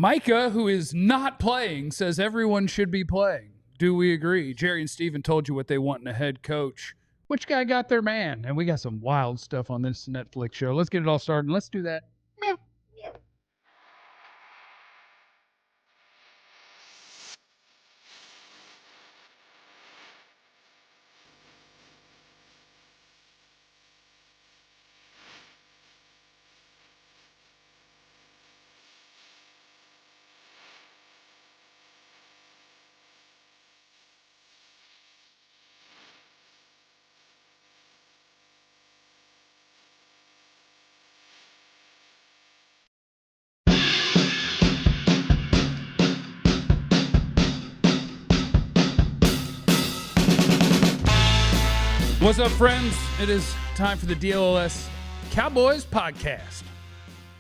Micah, who is not playing, says everyone should be playing. Do we agree? Jerry and Steven told you what they want in a head coach. Which guy got their man? And we got some wild stuff on this Netflix show. Let's get it all started. Let's do that. Meow. What's up, friends? It is time for the DLLS Cowboys podcast.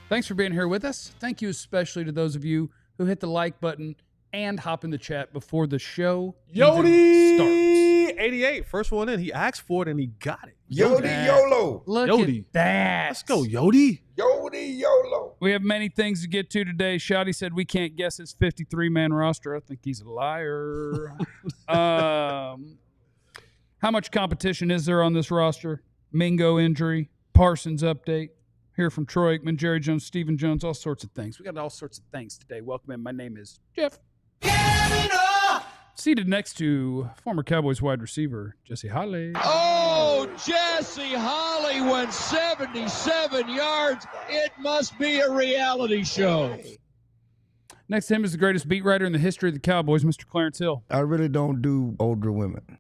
Thanks for being here with us. Thank you especially to those of you who hit the like button and hop in the chat before the show Yodi starts. 88, first one in. He asked for it and he got it. Yodi YOLO. Look Yodi. at that. Let's go, Yodi. Yodi YOLO. We have many things to get to today. Schotty said we can't guess his 53-man roster. I think he's a liar. How much competition is there on this roster? Mingo injury, Parsons update. Hear from Troy Aikman, Jerry Jones, Stephen Jones, all sorts of things. We got all sorts of things today. Welcome in. My name is Jeff. Seated next to former Cowboys wide receiver Jesse Holly. Oh, Jesse Holly went 77 yards. It must be a reality show. Next to him is the greatest beat writer in the history of the Cowboys, Mr. Clarence Hill. I really don't do older women.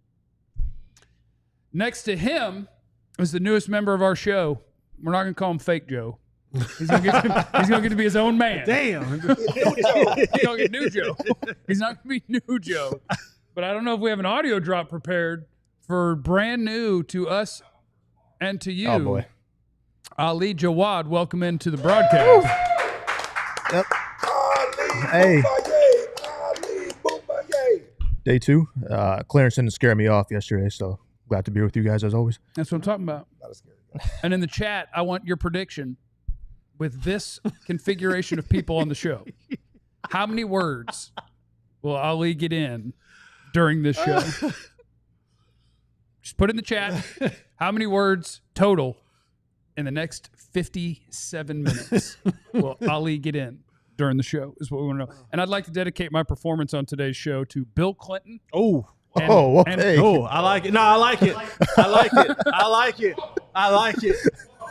Next to him is the newest member of our show. We're not going to call him Fake Joe. He's going to get to be his own man. Damn. He's going to get New Joe. He's not going to be New Joe. But I don't know if we have an audio drop prepared for brand new to us and to you. Oh, boy. Ali Jawad, welcome into the broadcast. Yep. Ali, Hey. Ali, Day two. Clarence didn't scare me off yesterday, so glad to be with you guys as always. That's what I'm talking about. Not a scary guy. And in the chat, I want your prediction with this configuration of people on the show. How many words will Ali get in during this show? Just put it in the chat. How many words total in the next 57 minutes will Ali get in during the show is what we want to know. And I'd like to dedicate my performance on today's show to Bill Clinton. Oh. And- okay. Oh, I like it. No, I like it. I like it. I like it. I like it.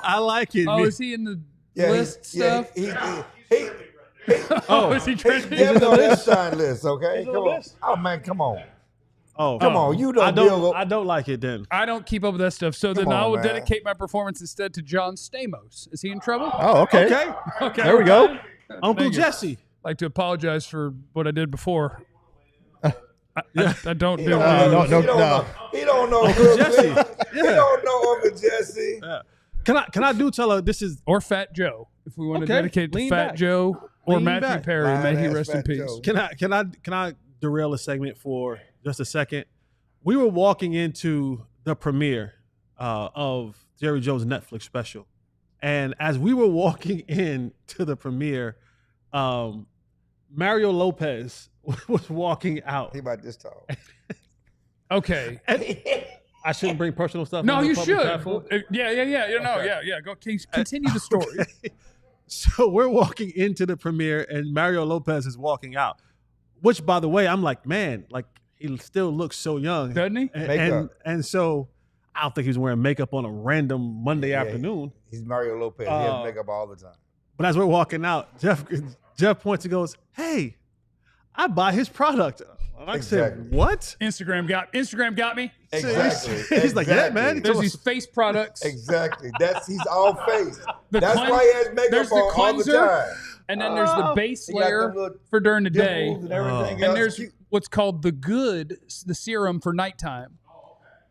I like it. Oh, is he in the list stuff? He Oh, is he he's trending? definitely on that shine list, okay? He's on Come the on. list. Oh, man, come on. Oh, Come on. You I don't don't. deal I don't like it then. I don't keep up with that stuff. So then Come on, I will man. dedicate my performance instead to John Stamos. Is he in trouble? Oh, okay. Okay. Okay. There we go. Uncle Thank you. Jesse. I'd like to apologize for what I did before. I don't He do don't that. know. no, He don't no. know. He don't know. Uncle Jesse. He don't know Uncle Jesse. Can I do tell her this is Or Fat Joe, if we want Okay, to dedicate it to lean Fat back. Joe or Lean Matthew back. Perry. May he Lying-ass rest in Fat peace. Joe. can I derail a segment for just a second? We were walking into the premiere of Jerry Jones' Netflix special, and as we were walking in to the premiere, Mario Lopez was walking out. He about this tall. Okay. I shouldn't bring personal stuff. No, on the you public should. platform. Yeah. Yeah. Go continue the story. So we're walking into the premiere, and Mario Lopez is walking out. Which, by the way, I'm like, man, like he still looks so young, Doesn't he? Makeup. And so I don't think he was wearing makeup on a random Monday afternoon. He's Mario Lopez. He has makeup all the time. But as we're walking out, Jeff points and goes, "Hey, I buy his product." And I Exactly. said, "What?" Instagram got me. Exactly. He's like, "Yeah, man." There's these face products. Exactly. He's all face. The That's clean- why he has makeup there's the on all the cleanser, time. And then there's the base He got layer them little for during the day. Dimples and everything And else. there's Cute. what's called the good, the serum for nighttime.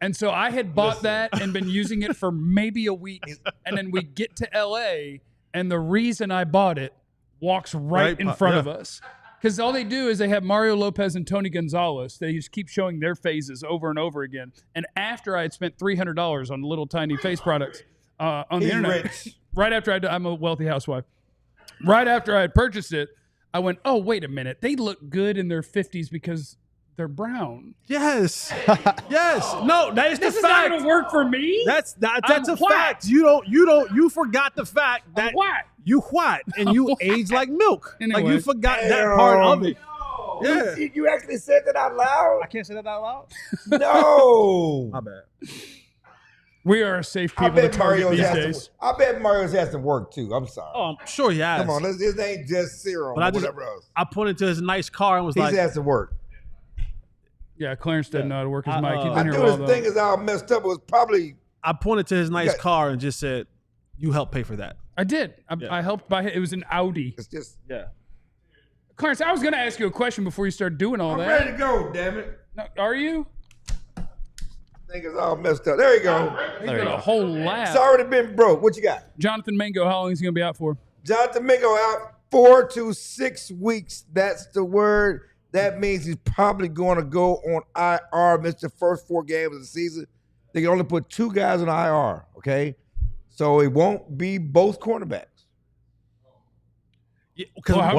And so I had bought that and been using it for maybe a week. And then we get to LA, and the reason I bought it walks right in front of us. Because all they do is they have Mario Lopez and Tony Gonzalez. They just keep showing their faces over and over again. And after I had spent $300 on little tiny face products on the He's internet, rich. right after I'm a wealthy housewife. Right after I had purchased it, I went, oh, wait a minute. They look good in their 50s because they're brown. Yes. Yes. No, that is This the is not fact. going to work for me. That's I'm a white. fact. You forgot the fact that What? you white and you age like milk. Like you Anyways. forgot that part of it. Yeah. You actually said that out loud? I can't say that out loud. No. My bad. We are a safe I people to bet target Mario's these has days. to, I bet Mario's has to work too. I'm sorry. Oh, I'm sure he has. Come on, this ain't just serum But or I just- whatever else. I pointed to his nice car and was He like, has to work. Yeah, Clarence doesn't know how to work his I- mic. He's I been I here knew a his while, thing though. is all messed up. It was probably I pointed to his nice Yeah. car and just said, "You help pay for that." I did. I helped buy it. It was an Audi. it's just. Yeah. Clarence, I was going to ask you a question before you started doing all I'm that. ready to go. Damn it. No, are you? Thing is all messed up. There you go. He's got a whole lab. It's already been broke. What you got? Jonathan Mingo, how long is he going to be out for? Jonathan Mingo out 4 to 6 weeks. That's the word. That means he's probably going to go on IR. Missed the first 4 games of the season. They can only put 2 guys on IR. Okay, so it won't be both cornerbacks. Yeah, because Well, how-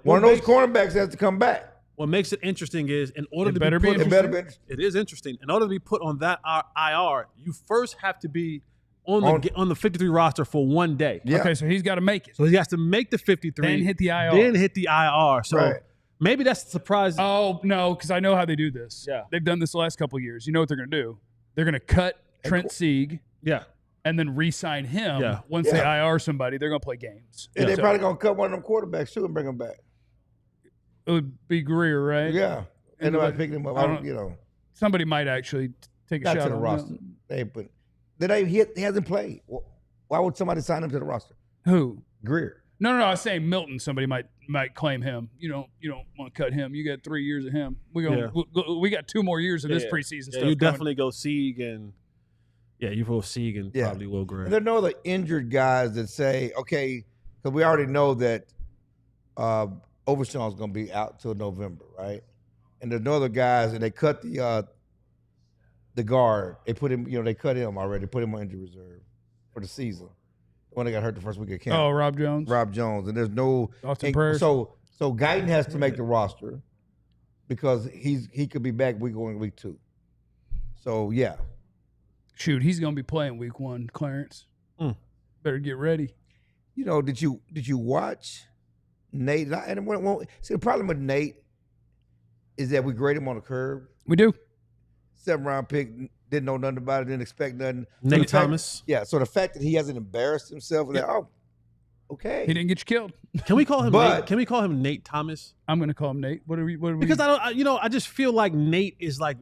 One of those cornerbacks has to come back. what makes it interesting is in order It to better be be put, It better be. it is interesting. In order to be put on that IR, you first have to be on the 53 roster for 1 day. Yeah. Okay, so he's got to make it. So he has to make the 53, Then hit the IR. then hit the IR. So Right. maybe that's the surprise. Oh, no, because I know how they do this. Yeah. They've done this the last couple of years. You know what they're going to do? They're going to cut Trent Sieg yeah. and then re-sign him. Yeah. Once they Yeah. IR somebody, they're going to play games. And they're So probably going to cut one of them quarterbacks too and bring him back. it would be Greer, right? Yeah. And nobody picking him up. I don't- You know, Somebody might actually take a not shot to the on roster. him. They put. He hasn't played. Why would somebody sign him to the roster? Who? Greer. No, I was saying Milton. Somebody might claim him. You don't want to cut him. You got 3 years of him. We got 2 more years of this preseason Yeah, stuff. you coming. definitely go Sieg and you go Sieg and Yeah. probably Will Greer. And there are no other injured guys that say, okay, because we already know that Overshawn's going to be out till November, right? And there's no other guys, and they cut the guard. They put him, they cut him already. Put him on injury reserve for the season. When they got hurt the first week of camp. Oh, Rob Jones. Rob Jones, and there's no. Thoughts and and prayers. So Guyton has to make the roster because he could be back week 1, week 2. So yeah, Shoot, he's going to be playing week 1, Clarence. Better get ready. did you watch Nate? See, the problem with Nate is that we grade him on the curve. We do. 7th-round pick, didn't know nothing about it, didn't expect nothing. Nate So the fact- Thomas. Yeah, so the fact that he hasn't embarrassed himself, okay. He didn't get you killed. Can we call him But- Nate? Can we call him Nate Thomas? I'm going to call him Nate. What are we? Because I just feel like Nate is like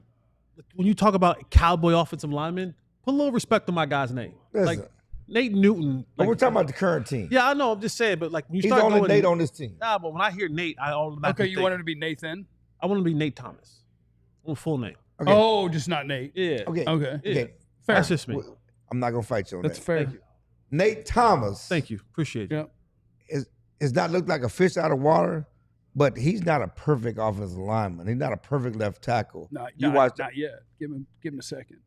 when you talk about Cowboy offensive linemen, put a little respect on my guy's name. Listen, Like Nate Newton. but Like, we're talking about the current team. yeah, I know. I'm just saying, but like when you He's start the only going, Nate on this team. Nah, but when I hear Nate, I automatically Okay, you think, want him to be Nathan? I want him to be Nate Thomas. On full name. Okay. Oh, just not Nate. Yeah. Okay. Okay. Yeah. Okay. Fair. That's just me. Well, I'm not gonna fight you on That's that. fair. Thank you. Nate Thomas Thank you. Appreciate you. Yeah. is not looked like a fish out of water, but he's not a perfect offensive lineman. He's not a perfect left tackle. Not watched- not yet. Give him a second.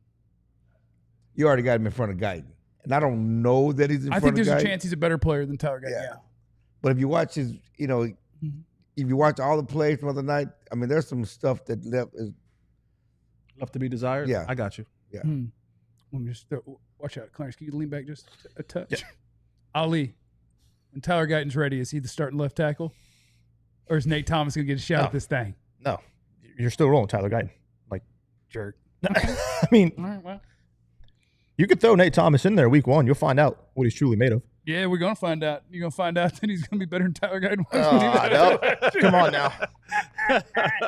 You already got him in front of Guyton, and I don't know that he's in I front think of there's Guyton. a chance he's a better player than Tyler Guyton. Yeah. Yeah. But if you watch his, if you watch all the plays from the other night, I mean, there's some stuff that left is. Left to be desired. Yeah. I got you. Let me just watch out, Clarence. Can you lean back just a touch? Yeah. Ali, when Tyler Guyton's ready, is he the starting left tackle, or is Nate Thomas gonna get a shot at this thing? No, you're still rolling Tyler Guyton. Like, Jerk. I mean, All right. Well, you could throw Nate Thomas in there week 1. You'll find out what he's truly made of. yeah, we're gonna find out. You're gonna find out that he's gonna be better than Tyler Guyton was. No. Come on now.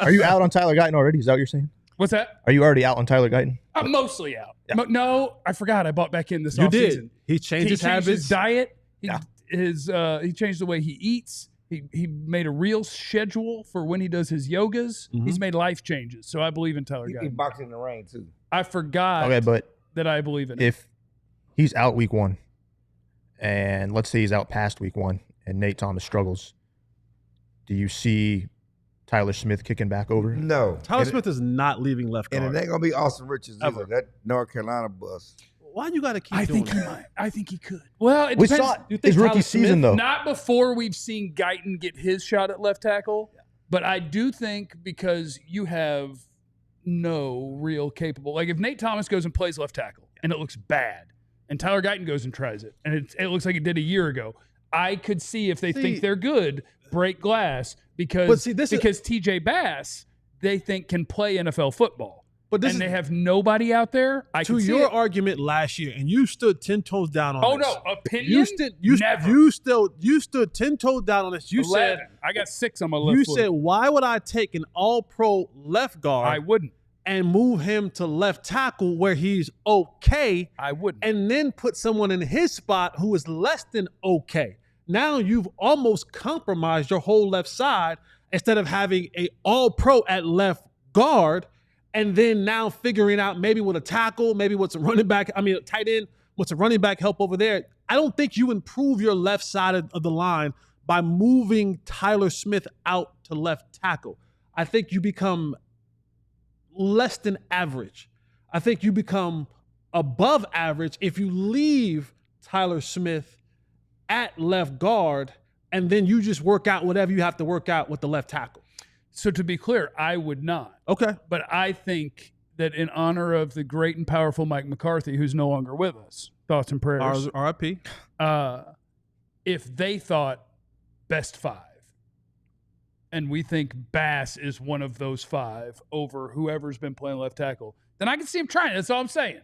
Are you out on Tyler Guyton already? Is that what you're saying? What's that? Are you already out on Tyler Guyton? I'm mostly out. Yeah. No, I forgot. I bought back in this You offseason. did. He changed his habits. His diet. Yeah. He changed the way he eats. He made a real schedule for when he does his yogas. He's made life changes. So I believe in Tyler He Guyton. boxing in the rain too. I forgot Okay, but that I believe in him. if he's out week 1, and let's say he's out past week 1, and Nate Thomas struggles, do you see Tyler Smith kicking back over? No, Tyler And Smith is not leaving left and guard. it ain't gonna be Austin Richards Ever. either. That North Carolina bus. Why you got to keep I doing think he that? might. I think he could. Well, it We depends. saw You it think his rookie Tyler season, Smith- though. Not before we've seen Guyton get his shot at left tackle, but I do think because you have no real capable. Like if Nate Thomas goes and plays left tackle and it looks bad, and Tyler Guyton goes and tries it, and it looks like it did a year ago, I could see if they think they're good, break glass because TJ Bass they think can play NFL football. But this and they have nobody out there. to your argument last year, and you stood 10 toes down on this. no, opinion. Never. You stood 10 toes down on this. You 11. said I got 6 on my left you foot. said why would I take an All-Pro left guard? I wouldn't. And move him to left tackle where he's okay. I wouldn't. And then put someone in his spot who is less than okay. Now you've almost compromised your whole left side instead of having a All-Pro at left guard. And then now figuring out maybe with a tackle, maybe what's a running back, a tight end, what's a running back help over there. I don't think you improve your left side of the line by moving Tyler Smith out to left tackle. I think you become less than average. I think you become above average if you leave Tyler Smith at left guard and then you just work out whatever you have to work out with the left tackle. So to be clear, I would not. Okay. But I think that in honor of the great and powerful Mike McCarthy, who's no longer with us, thoughts and prayers. R.I.P. If they thought best 5, and we think Bass is one of those 5 over whoever's been playing left tackle, then I can see him trying. That's all I'm saying.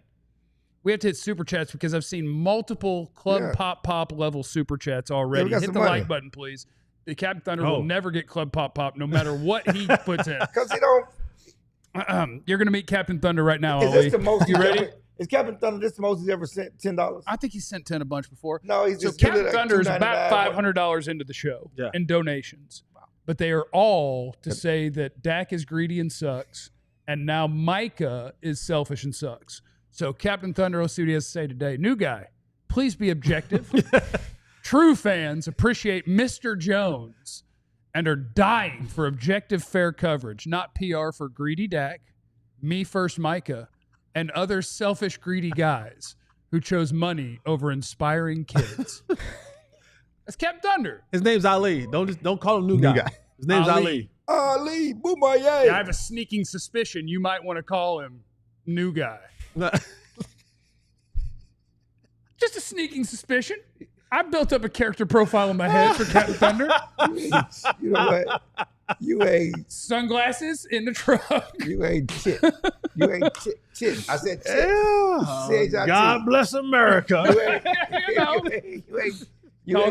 We have to hit super chats because I've seen multiple Club Pop level super chats already. Hit the like button, please. The Captain Thunder will never get Club Pop no matter what he puts in. Because he don't. You're going to meet Captain Thunder right now, Is this the most? You ready? Is Captain Thunder this the most he's ever sent? $10? I think he sent 10 a bunch before. No, he's so just Captain like Thunder is $2.99. about $500 into the show in donations. Wow. But they are all to say that Dak is greedy and sucks, and now Micah is selfish and sucks. So Captain Thunder, let's see what he has to say today. New guy, please be objective. True fans appreciate Mr. Jones and are dying for objective, fair coverage, not PR for greedy Dak, me first Micah, and other selfish, greedy guys who chose money over inspiring kids. That's Captain Thunder. His name's Ali. Don't call him new guy. His name's Ali. Ali, Boomaye. Yeah, I have a sneaking suspicion you might want to call him new guy. Just a sneaking suspicion. I built up a character profile in my head for Captain Thunder. You know what? You ain't sunglasses in the truck. You ain't shit. You ain't shit. I said shit. Yeah. God bless America. Calls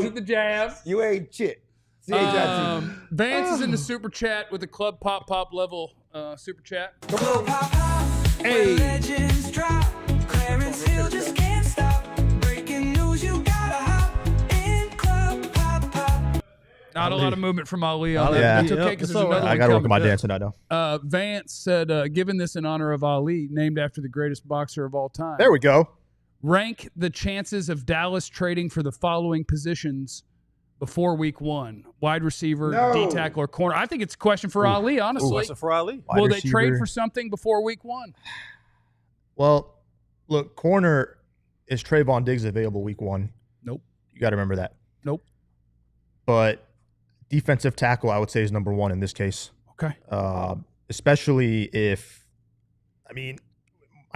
it the jab. You ain't shit. Vance is in the super chat with the Club Pop level super chat. Hey. Legends drop. Clarence Hill just can't stop. Breaking news, you gotta hop in Club Pop. Not a lot of movement from Ali on that. Yeah. That's okay because there's another I one got to work on coming. my dance tonight, though. Vance said, given this in honor of Ali, named after the greatest boxer of all time. There we go. Rank the chances of Dallas trading for the following positions before week 1. Wide receiver, D tackle, or corner. I think it's a question for Ali, honestly. Question for Ali. Will they trade for something before week 1? Well, look, corner, is Trayvon Diggs available week 1? Nope. You got to remember that. Nope. But defensive tackle, I would say, is number 1 in this case. Okay. Especially if, I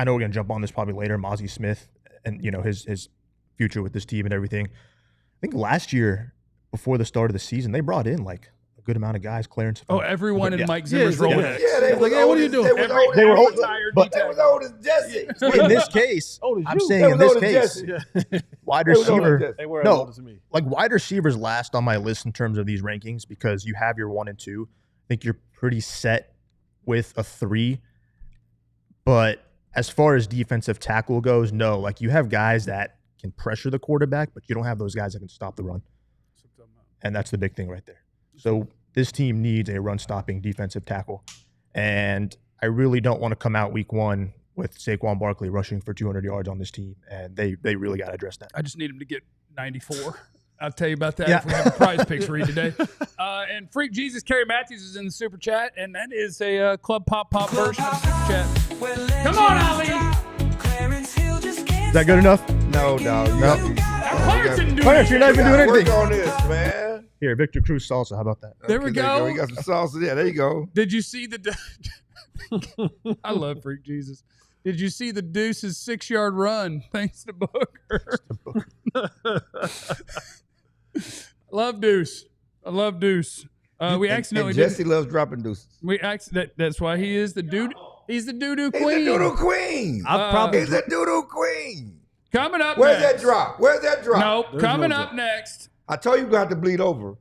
know we're going to jump on this probably later, Mozzie Smith and, his future with this team and everything. I think last year, before the start of the season, they brought in like a good amount of guys. Clarence. Everyone in Mike Zimmer's role. Yeah, they was what are you doing? They were old, but they was old as Jesse. in this case, I'm saying in this case, wide receiver. They were no, older than me. like wide receivers last on my list in terms of these rankings because you have your 1 and 2. I think you're pretty set with a 3. But as far as defensive tackle goes, no. Like you have guys that can pressure the quarterback, but you don't have those guys that can stop the run. And that's the big thing right there. So this team needs a run-stopping defensive tackle. And I really don't want to come out week 1 with Saquon Barkley rushing for 200 yards on this team. And they really got to address that. I just need him to get 94. I'll tell you about that if we have a prize picks read today. And Freak Jesus, Kerry Matthews is in the super chat. And that is a Club Pop version of the super chat. Come on, Ali! Clarence Hill just can't Is that good enough? No, dog. Clarence didn't do Clarence, you're not even doing Work anything. on this, man. Here, Victor Cruz salsa. How about that? There we go. We got some salsa there. There you go. Did you see the? I love Freak Jesus. Did you see the Deuce's 6-yard run? Thanks to Booker. Love Deuce. I love Deuce. We accidentally and Jesse loves dropping deuces. That's why he is the dude. He's the doo-doo He's queen. the doo-doo queen. He's the doo-doo queen. Coming up Where's next. that drop? Where's that drop? Nope. Coming up next. I told you got to bleed over.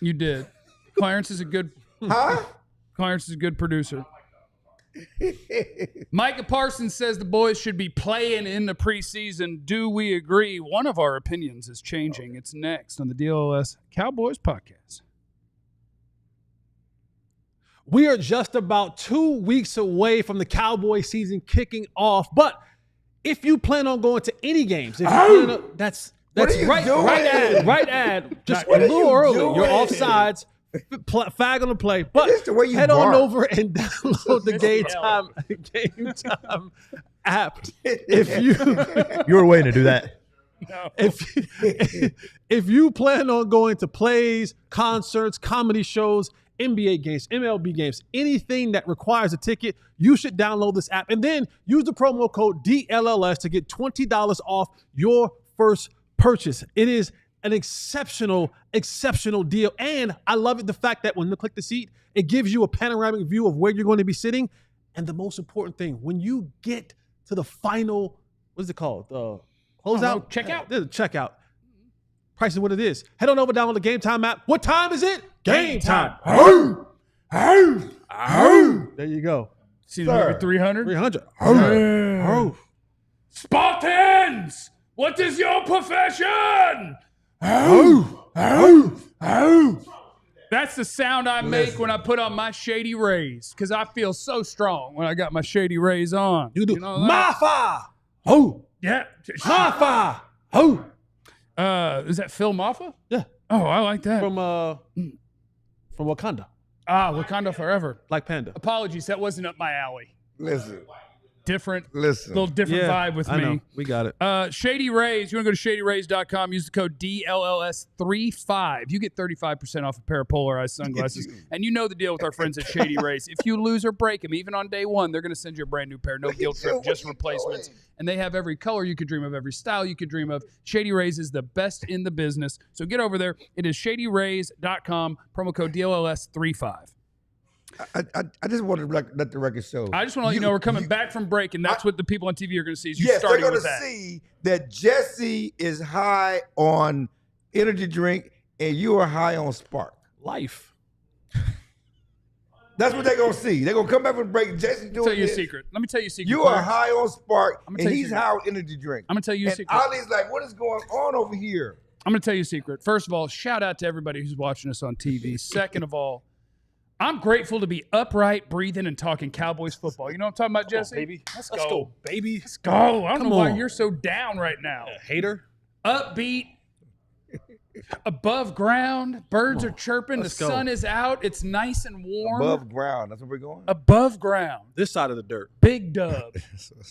You did. Clarence is a good. Huh? Clarence is a good producer. Micah Parsons says the boys should be playing in the preseason. Do we agree? One of our opinions is changing. It's next on the DLLS Cowboys podcast. We are just about 2 weeks away from the Cowboy season kicking off. But if you plan on going to any games, if you plan on, that's What are you right, doing? right ad. Just a What are little you early. doing? You're offsides. Flag on the play. But This the way you head on bark. over and download the Game Time app. If You were waiting to do that. if you plan on going to plays, concerts, comedy shows, NBA games, MLB games, anything that requires a ticket, you should download this app and then use the promo code DLLS to get $20 off your first purchase. It is an exceptional deal. And I love it, the fact that when you click the seat, it gives you a panoramic view of where you're going to be sitting. And the most important thing, when you get to the final, what is it called? Closeout? Checkout. There's a checkout. Price is what it is. Head on over, download the Game Time app. What time is it? Game time. There you go. See the movie 300? 300. Spartans! What is your profession? That's the sound I make when I put on my Shady Rays, because I feel so strong when I got my Shady Rays on. You do. know that? Mafa. Oh. Yeah. Mafa. Oh. Is that Phil Maffa? Yeah. Oh, I like that. From Wakanda. Wakanda Forever. Black Panda. Apologies, that wasn't up my alley. Listen. Little different vibe with I me. know. We got it. Shady Rays, you want to go to shadyrays.com, use the code DLLS35. You get 35% off a pair of polarized sunglasses. And you know the deal with our friends at Shady Rays. If you lose or break them, even on day one, they're going to send you a brand new pair. No guilt trip, just replacements. And they have every color you could dream of, every style you could dream of. Shady Rays is the best in the business. So get over there. It is shadyrays.com, promo code DLLS35. I just want to let the record show. I just want to let you know we're coming back from break, and that's what the people on TV are going to see. Is you Yes, they're starting going with to that. see that Jesse is high on energy drink and you are high on Spark. Life. That's what they're going to see. They're going to come back from break. Jesse doing Tell you a this. secret. Let me tell you a secret. You are Clarence. high on Spark I'm and gonna tell you he's a secret. high on energy drink. I'm going to tell you a And secret. Ollie's like, what is going on over here? I'm going to tell you a secret. First of all, shout out to everybody who's watching us on TV. Second of all, I'm grateful to be upright, breathing, and talking Cowboys football. You know what I'm talking about, Jesse? baby. Let's Let's go. go, baby. Let's go. I don't Come know why on. you're so down right now. Hater. Upbeat, above ground, birds are chirping, Let's the go. sun is out, it's nice and warm. Above ground. That's where we're going. Above ground. This side of the dirt. Big dub.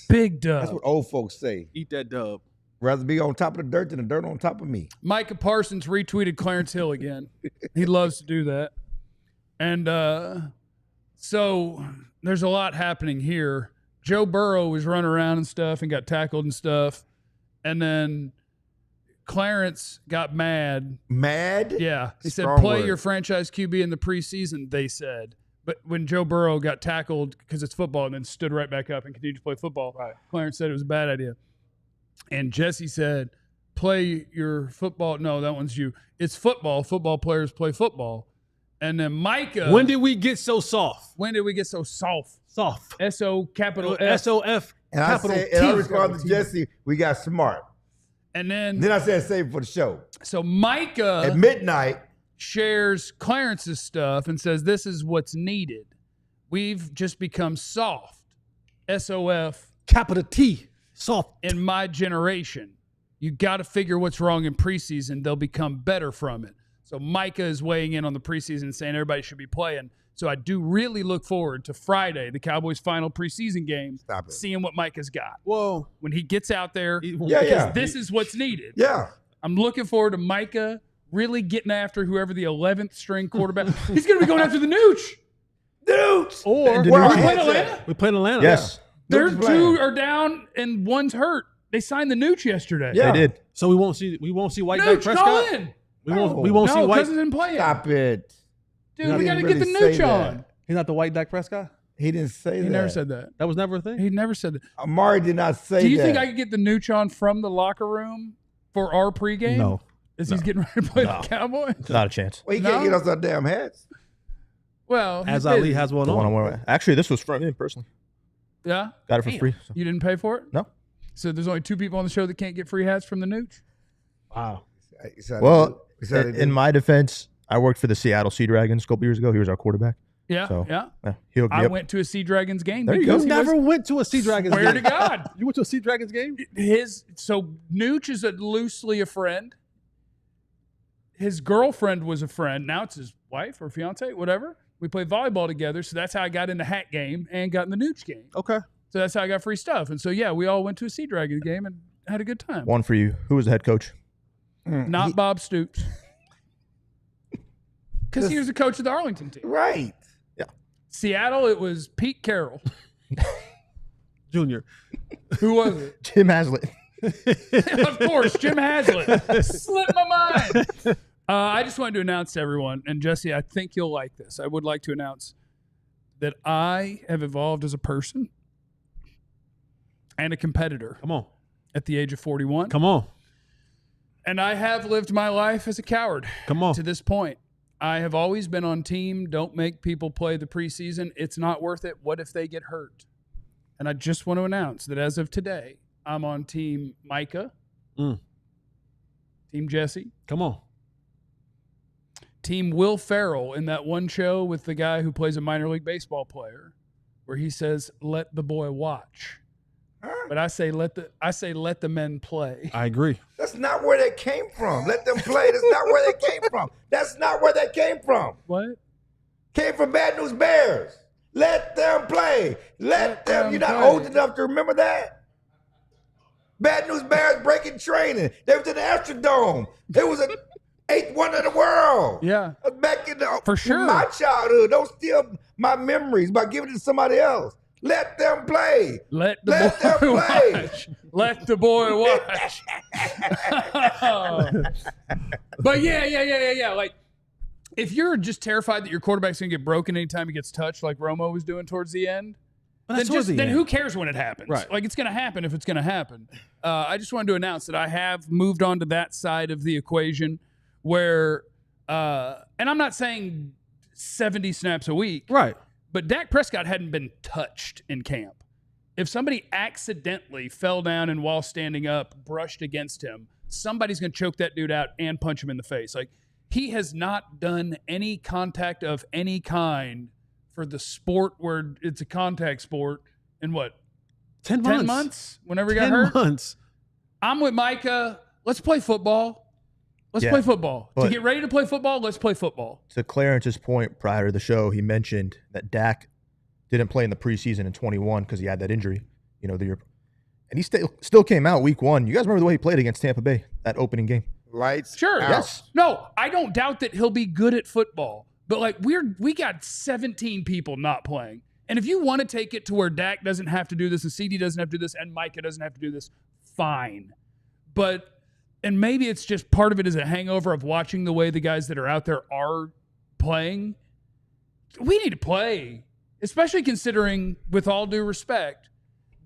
Big That's dub. what old folks say. Eat that dub. Rather be on top of the dirt than the dirt on top of me. Micah Parsons retweeted Clarence Hill again. He loves to do that. And so there's a lot happening here. Joe Burrow was running around and stuff and got tackled and stuff. And then Clarence got mad. Mad? Yeah. He said, Strong play word. your franchise QB in the preseason, they said. But when Joe Burrow got tackled because it's football and then stood right back up and continued to play football, Clarence said it was a bad idea. And Jesse said, play your football. No, that one's you. It's football. Football players play football. And then Micah. When did we get so soft? When did we get so soft? Soft. S-O capital S. S-O-F And I capital said, T. and I responded to Jesse, we got smart. And then, Then I said, save it for the show. so Micah At midnight, shares Clarence's stuff and says, this is what's needed. We've just become soft. S-O-F Capital T. Soft. in my generation. You got to figure what's wrong in preseason. They'll become better from it. So Micah is weighing in on the preseason and saying everybody should be playing. So I do really look forward to Friday, the Cowboys' final preseason game, seeing what Micah's got. Whoa. When he gets out there, Yeah. this is what's needed. Yeah. I'm looking forward to Micah really getting after whoever the 11th string quarterback. He's going to be going after the Nooch. Dudes. Or Where our we playing heads Atlanta? at? we play in Atlanta. Yes, Their Nooch playing. two are down and one's hurt. They signed the Nooch yesterday. Yeah. they did. So we won't see White Dak Nooch, Prescott. call in. We won't see No, White. Cousins didn't play it. Stop it. Dude, He we got to didn't get the really Nooch say on. that. He's not the White Dak Prescott. He didn't say that. He never said that. That was never a thing. He never said that. Amari did not say that. Do you think I could get the Nooch on from the locker room for our pregame? No. As he's getting ready to play the Cowboys? Not a chance. Well, he No? can't get us our damn hats. Well, he's As Ali busy. has one The one I'm on. wearing. Actually, this was from him personally. Yeah? Got it for free. So. You didn't pay for it? No. So there's only two people on the show that can't get free hats from the Nooch? Wow. He said Well, he said he in did. my defense, I worked for the Seattle Sea Dragons a couple years ago. He was our quarterback. Yeah, So, yeah. He hooked me I up. went to a Sea Dragons game. There you because go. he Never was- went to a Sea Dragons Swear to game. God. You went to a Sea Dragons game? So Nooch is loosely a friend. His girlfriend was a friend. Now it's his wife or fiance, whatever. We played volleyball together. So that's how I got in the hat game and got in the Nooch game. Okay. So that's how I got free stuff. And so, yeah, we all went to a Sea Dragons game and had a good time. One for you. Who was the head coach? Not Bob Stoops. Because he was the coach of the Arlington team. Right. Seattle, it was Pete Carroll. Junior. Who was it? Jim Haslett. Of course, Jim Haslett. Slipped my mind. I just wanted to announce to everyone, and Jesse, I think you'll like this. I would like to announce that I have evolved as a person and a competitor Come on. at the age of 41. Come on. And I have lived my life as a coward Come on. to this point. I have always been on team, don't make people play the preseason. It's not worth it. What if they get hurt? And I just want to announce that as of today, I'm on team Micah, team Jesse, Come on. team Will Ferrell in that one show with the guy who plays a minor league baseball player where he says, let the boy watch. But I say let the men play. I agree. That's not where they came from. Let them play. That's not where they came from. That's not where they came from. What? Came from Bad News Bears. Let them play. Let them. You're not play. old enough to remember that. Bad News Bears breaking training. They was in the Astrodome. It was an eighth wonder of the world. Yeah. Back in the, For sure. my childhood, those still my memories by giving it to somebody else. Let them play. Let the Let them boy play. watch. Let the boy watch. But yeah. Like, if you're just terrified that your quarterback's going to get broken anytime he gets touched, like Romo was doing towards the end, then who cares when it happens? Right. Like, it's going to happen if it's going to happen. I just wanted to announce that I have moved on to that side of the equation where, and I'm not saying 70 snaps a week, Right. but Dak Prescott hadn't been touched in camp. If somebody accidentally fell down and while standing up brushed against him, somebody's going to choke that dude out and punch him in the face. Like, he has not done any contact of any kind for the sport where it's a contact sport in what, 10 10 months? Whenever he got 10 hurt? months. I'm with Micah. Let's play football. Let's Yeah, play football. To but- get ready to play football, let's play football. To Clarence's point prior to the show, he mentioned that Dak didn't play in the preseason in 21 because he had that injury, the year. And he still came out week 1. You guys remember the way he played against Tampa Bay, that opening game? Lights. Sure. out. Yes. No, I don't doubt that he'll be good at football. But like we got 17 people not playing. And if you want to take it to where Dak doesn't have to do this and CD doesn't have to do this and Micah doesn't have to do this, fine. And maybe it's just part of it is a hangover of watching the way the guys that are out there are playing. We need to play, especially considering, with all due respect,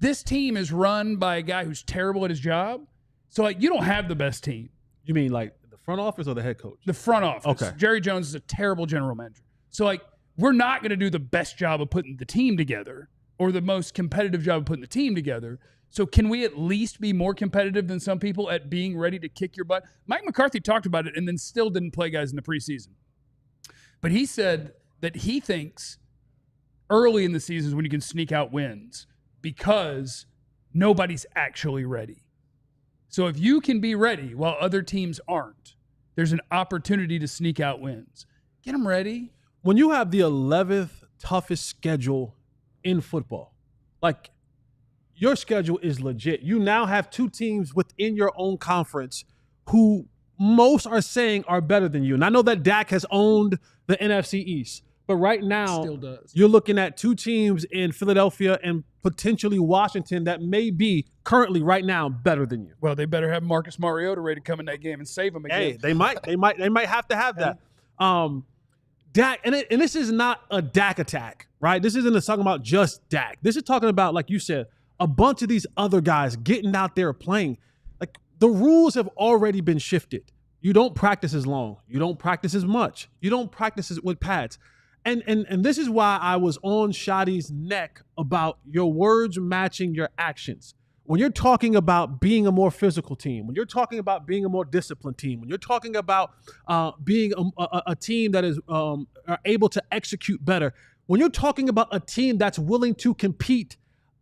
this team is run by a guy who's terrible at his job. So like you don't have the best team. You mean like the front office or the head coach? The front office. Okay. Jerry Jones is a terrible general manager. So, like, we're not going to do the best job of putting the team together or the most competitive job of putting the team together. So, can we at least be more competitive than some people at being ready to kick your butt? Mike McCarthy talked about it and then still didn't play guys in the preseason. But he said that he thinks early in the season is when you can sneak out wins because nobody's actually ready. So if you can be ready while other teams aren't, there's an opportunity to sneak out wins. Get them ready. When you have the 11th toughest schedule in football, like your schedule is legit. You now have 2 teams within your own conference who most are saying are better than you. And I know that Dak has owned the NFC East, but right now Still does. you're looking at 2 teams in Philadelphia and potentially Washington that may be currently right now better than you. Well, they better have Marcus Mariota ready to come in that game and save him again. Hey, they might have to have that. Dak, and this is not a Dak attack, right? This isn't talking about just Dak. This is talking about, like you said, a bunch of these other guys getting out there playing. Like, the rules have already been shifted. You don't practice as long. You don't practice as much. You don't practice with pads. And this is why I was on Schotty's neck about your words matching your actions. When you're talking about being a more physical team, when you're talking about being a more disciplined team, when you're talking about being a team that is are able to execute better, when you're talking about a team that's willing to compete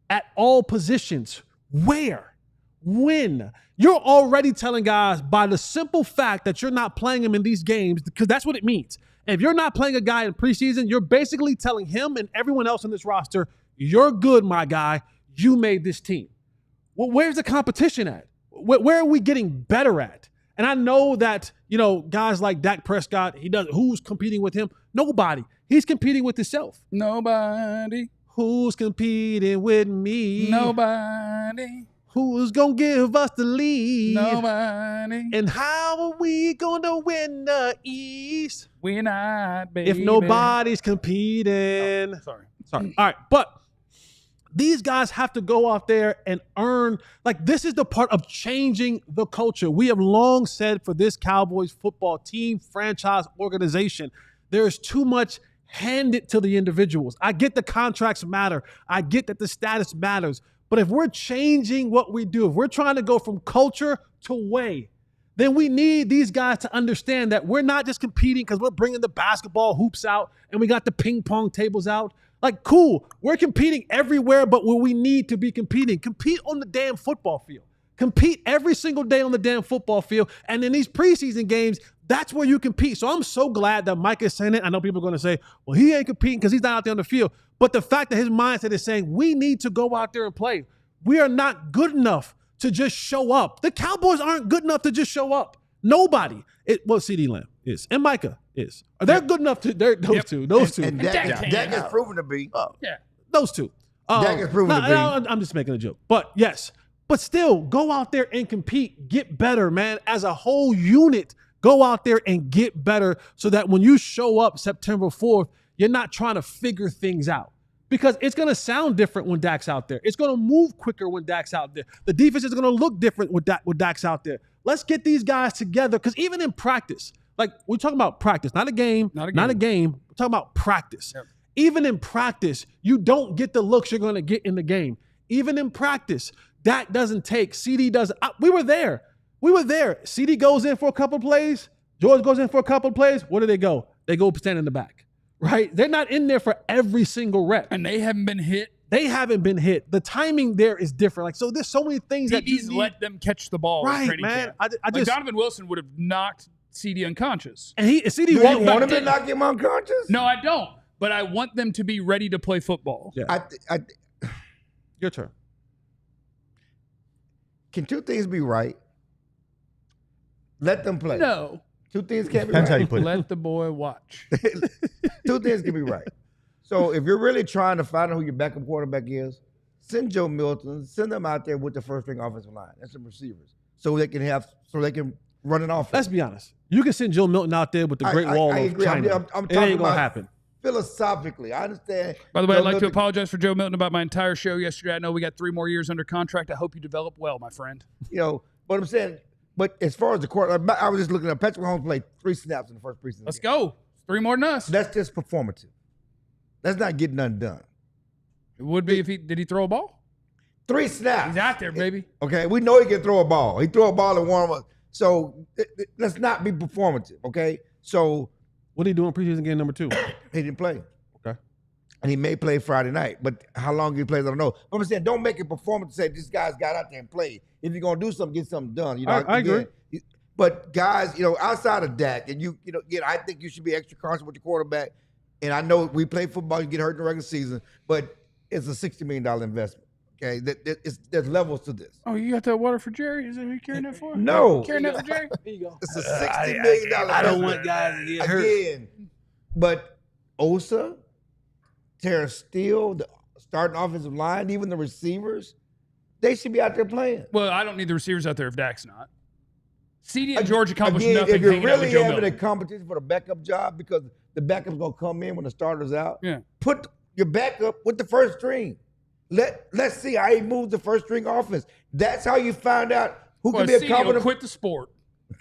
at all positions, where, when, you're already telling guys by the simple fact that you're not playing them in these games, because that's what it means. If you're not playing a guy in preseason, you're basically telling him and everyone else on this roster, you're good, my guy. You made this team. Well, where's the competition at? Where are we getting better at? And I know that, guys like Dak Prescott, who's competing with him? Nobody. He's competing with himself. Nobody. Who's competing with me? Nobody. Who's going to give us the lead? Nobody. And how are we going to win the East? We're not, baby. If nobody's competing. Sorry. All right. But these guys have to go out there and earn. Like, this is the part of changing the culture. We have long said for this Cowboys football team, franchise, organization, there's too much handed to the individuals. I get the contracts matter. I get that the status matters. But if we're changing what we do, if we're trying to go from culture to way, then we need these guys to understand that we're not just competing because we're bringing the basketball hoops out and we got the ping pong tables out. Like, cool, we're competing everywhere but where we need to be competing. Compete on the damn football field. Compete every single day on the damn football field. And in these preseason games, that's where you compete. So I'm so glad that Mike is saying it. I know people are going to say, well, he ain't competing because he's not out there on the field. But the fact that his mindset is saying we need to go out there and play. We are not good enough to just show up. The Cowboys aren't good enough to just show up. Nobody. CeeDee Lamb is. And Micah is. Are they good enough to? Those two. And Dak has proven to be. Yeah. Those two. Dak has proven to be. I'm just making a joke. But yes. But still, go out there and compete. Get better, man. As a whole unit, go out there and get better so that when you show up September 4th, you're not trying to figure things out. Because it's going to sound different when Dak's out there. It's going to move quicker when Dak's out there. The defense is going to look different with Dak's out there. Let's get these guys together because even in practice, like we're talking about practice, not a game. We're talking about practice. Yep. Even in practice, you don't get the looks you're going to get in the game. Even in practice, Dak doesn't take. CD doesn't. We were there. CD goes in for a couple plays. George goes in for a couple plays. Where do they go? They go stand in the back. Right? They're not in there for every single rep. And they haven't been hit. The timing there is different. Like, so there's so many things that you need. Let them catch the ball. Right, man. I just Donovan Wilson would have knocked CD unconscious. And CD Do you want him to knock him unconscious? No, I don't. But I want them to be ready to play football. Yeah. Your turn. Can 2 things be right? Let them play. No. 2 things can't be Depends how right. you put it. Let the boy watch. 2 things can be right. So if you're really trying to find out who your backup quarterback is, send Joe Milton, send them out there with the first string offensive line and some receivers so they can run an offense. Let's be honest. You can send Joe Milton out there with the Great Wall of China. I'm it talking ain't gonna about happen. Philosophically, I understand. By the way, I'd like to apologize for Joe Milton about my entire show yesterday. I know we got 3 more years under contract. I hope you develop well, my friend. But I'm saying, but as far as the quarterback, I was just looking at Patrick Mahomes played 3 snaps in the first preseason. Let's go. 3 more than us. That's just performative. That's not getting nothing done. It would be if did he throw a ball? 3 snaps. He's out there, baby. Okay, we know he can throw a ball. He threw a ball and warm up. So let's not be performative. Okay, so what did he do in preseason game number 2? He didn't play. Okay, and he may play Friday night, but how long he plays, I don't know. But I'm saying, don't make it performative to say this guy's got out there and played. If you're gonna do something, get something done. I agree. But guys, outside of Dak, and again, I think you should be extra conscious with your quarterback. And I know we play football, you get hurt in the regular season, but it's a $60 million investment. Okay, there's levels to this. Oh, you got that water for Jerry? Is that who you carrying that for? No. Carrying that for Jerry? Here you go. It's a $60 million investment. I don't want guys to get hurt. Again, but Osa, Terrence Steele, the starting offensive line, even the receivers, they should be out there playing. Well, I don't need the receivers out there if Dak's not. CD and George accomplished Again, nothing. if you're hanging out with really Joe having a Milton. competition for the backup job because the backup's going to come in when the starter's out, Yeah. put your backup with the first string. Let's see how he moves the first string offense. That's how you find out who Well, can be a CD will competent. quit the sport.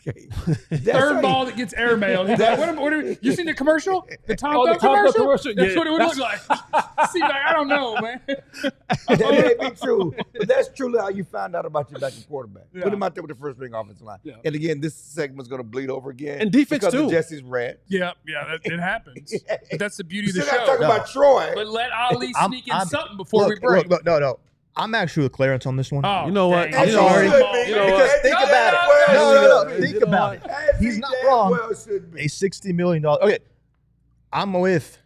Okay. Third ball that gets airmailed. He's like, you seen the commercial? The Tom Oh, the Thumb Tom Thumb commercial? commercial? That's Yeah, what it would look like. See, like, I don't know, man. That may be true, but that's truly how you find out about your backup quarterback. Yeah. Put him out there with the first string offensive line. Yeah. And again, this segment's going to bleed over again. And defense, because too. of Jesse's rant. Yeah, it happens. But that's the beauty You of the still got to show. talk about Troy. But let Ali I'm- sneak in I'm- something before we Look, break. look, no. I'm actually with Clarence on this one. Oh, You know what? dang. As You know he what? should be, You know because what? Think he about damn it. well No. should. Think You know about what? it. As He's he not damn wrong. well should be. A $60 million. Okay, I'm with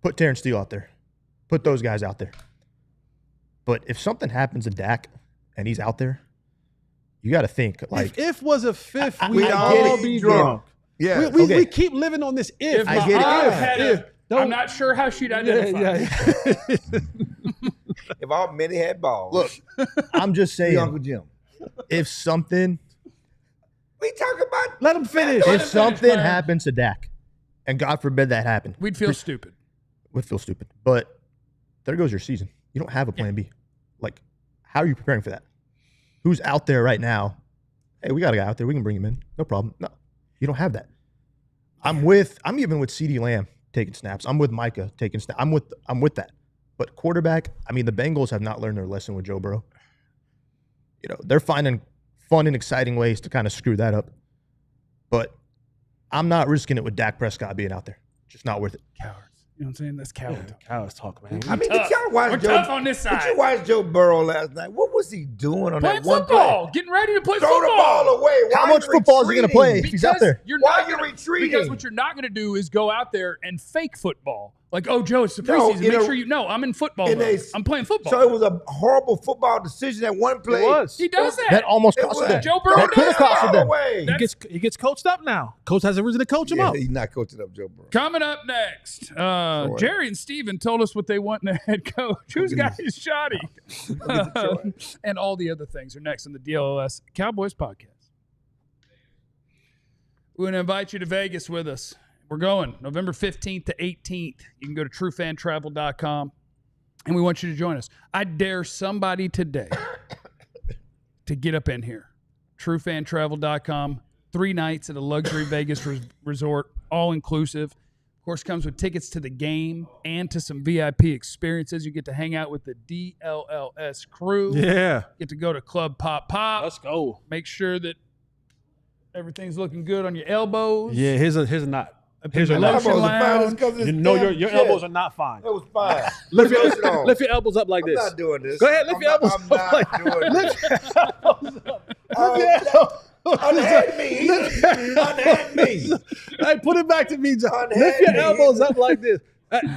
put Terrence Steele out there. Put those guys out there. But if something happens to Dak and he's out there, you got to think like If was a fifth, I we'd get all it. be Drunk. drunk. Yeah. We keep living on this if. If I my get it. aunt If, had I'm not sure how she'd identify. If all many had balls. look, I'm just be Uncle saying Jim. if something We talk about Let him finish. Let if him something finish, man. happens to Dak, and God forbid that happened, We'd feel stupid. would feel stupid. But there goes your season. You don't have a plan B. Like, how are you preparing for that? Who's out there right now? Hey, we got a guy out there. We can bring him in. No problem. No, you don't have that. I'm even with CeeDee Lamb taking snaps. I'm with Micah taking snaps. I'm with that. But quarterback, I mean, the Bengals have not learned their lesson with Joe Burrow. They're finding fun and exciting ways to kind of screw that up. But I'm not risking it with Dak Prescott being out there. Just not worth it. Cowards. You know what I'm saying? That's coward. Cows talk, man. I mean, did y'all watch We're Joe? tough on this Did side. you watch Joe Burrow last night? What was he doing on Playing that one football. play? Getting ready to play Throw football. the ball away. Why How are much you football is he going to play retreating? if he's out there? You're Why not are you gonna- retreating? Because what you're not going to do is go out there and fake football. Like, oh, Joe, it's the No, preseason. in Make a- sure you know I'm in football in mode. a- I'm playing football. So it was a horrible football decision at one play. It was. he does that. That almost It cost was. them. Joe Burrow That could have does costed that. them. Away. He gets coached up now. Coach has a reason to coach him up. He's not coaching up Joe Burrow. Coming up next, Jerry and Steven told us what they want in a head coach. Who's got his Schotty? And all the other things are next on the DLLS Cowboys podcast. We want to invite you to Vegas with us. We're going November 15th to 18th. You can go to truefantravel.com, and we want you to join us. I dare somebody today to get up in here. truefantravel.com. 3 nights at a luxury Vegas resort, all inclusive. Of course, comes with tickets to the game and to some VIP experiences. You get to hang out with the DLLS crew. Yeah. Get to go to Club Pop Pop. Let's go. Make sure that everything's looking good on your elbows. Yeah, here's a not. Here's a Lotion Elbows are fine lounge. as 'cause of this You know damn your shit. elbows are not fine. That was fine. Lift Put lotion on. your elbows up like I'm this. not doing this. Go ahead, lift your elbows I'm up not like doing this. Unhand Unhand me. Unhand me. Hey, put it back to me, John. Unhand Lift your me. elbows up like this.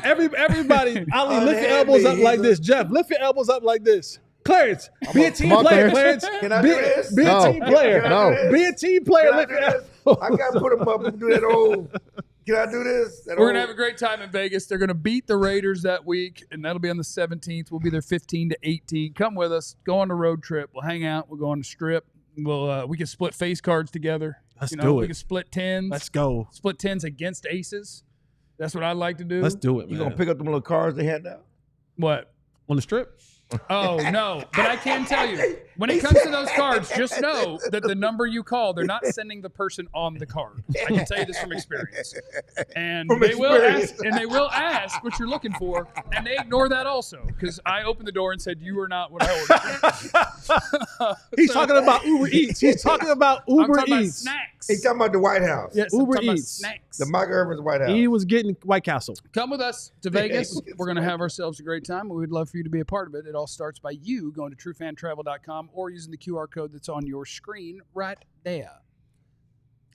Everybody, Ali, lift your Unhand elbows me. up like this. Jeff, lift your elbows up like this. Clarence, be a team Come on, player, Clarence. Clarence. Can I be, do this? Be No. a team player. Can I do this? Be a team player. Can I Lift do your this? elbows. I got to put them up and do that old. Can I do this? That We're going to old- have a great time in Vegas. They're going to beat the Raiders that week, and that'll be on the 17th. We'll be there 15 to 18. Come with us. Go on the road trip. We'll hang out. We'll go on the strip. We can split face cards together. Let's do We it. can split tens. Let's go. Split tens against aces. That's what I like to do. Let's do it, You man. going to pick up them little cards they hand out? What? On the strip? Oh, no. But I can tell you, when it comes to those cards, just know that the number you call, they're not sending the person on the card. I can tell you this from experience. And From they will experience. ask what you're looking for, and they ignore that also, because I opened the door and said, you are not what I ordered. He's talking about Uber Eats. He's talking about I'm Uber talking about Eats. snacks. He's talking about the White House. Yes, I'm Uber talking about Eats. snacks. The Mike Irvin's White House. He was getting White Castle. Come with us to Vegas. We're going to have ourselves a great time. We'd love for you to be a part of it. It all starts by you going to truefantravel.com or using the QR code that's on your screen right there.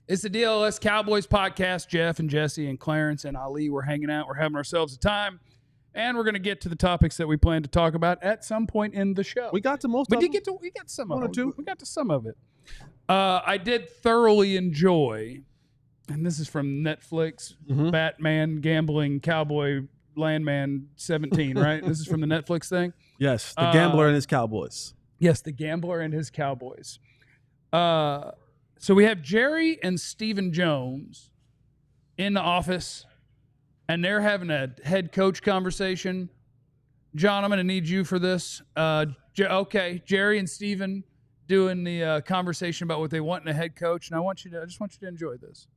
It's the DLLS Cowboys podcast. Jeff and Jesse and Clarence and Ali, we're hanging out. We're having ourselves a time. And we're going to get to the topics that we plan to talk about at some point in the show. We got to most we of did them. we got some One of or it. two. We got to some of it. I did thoroughly enjoy, and this is from Netflix, Batman Gambling Cowboy Landman 17, right? This is from the Netflix thing? Yes, the gambler and his Cowboys. Yes, the gambler and his Cowboys. So we have Jerry and Stephen Jones in the office, and they're having a head coach conversation. John, I'm going to need you for this. Okay, Jerry and Stephen doing the conversation about what they want in a head coach, and I just want you to enjoy this.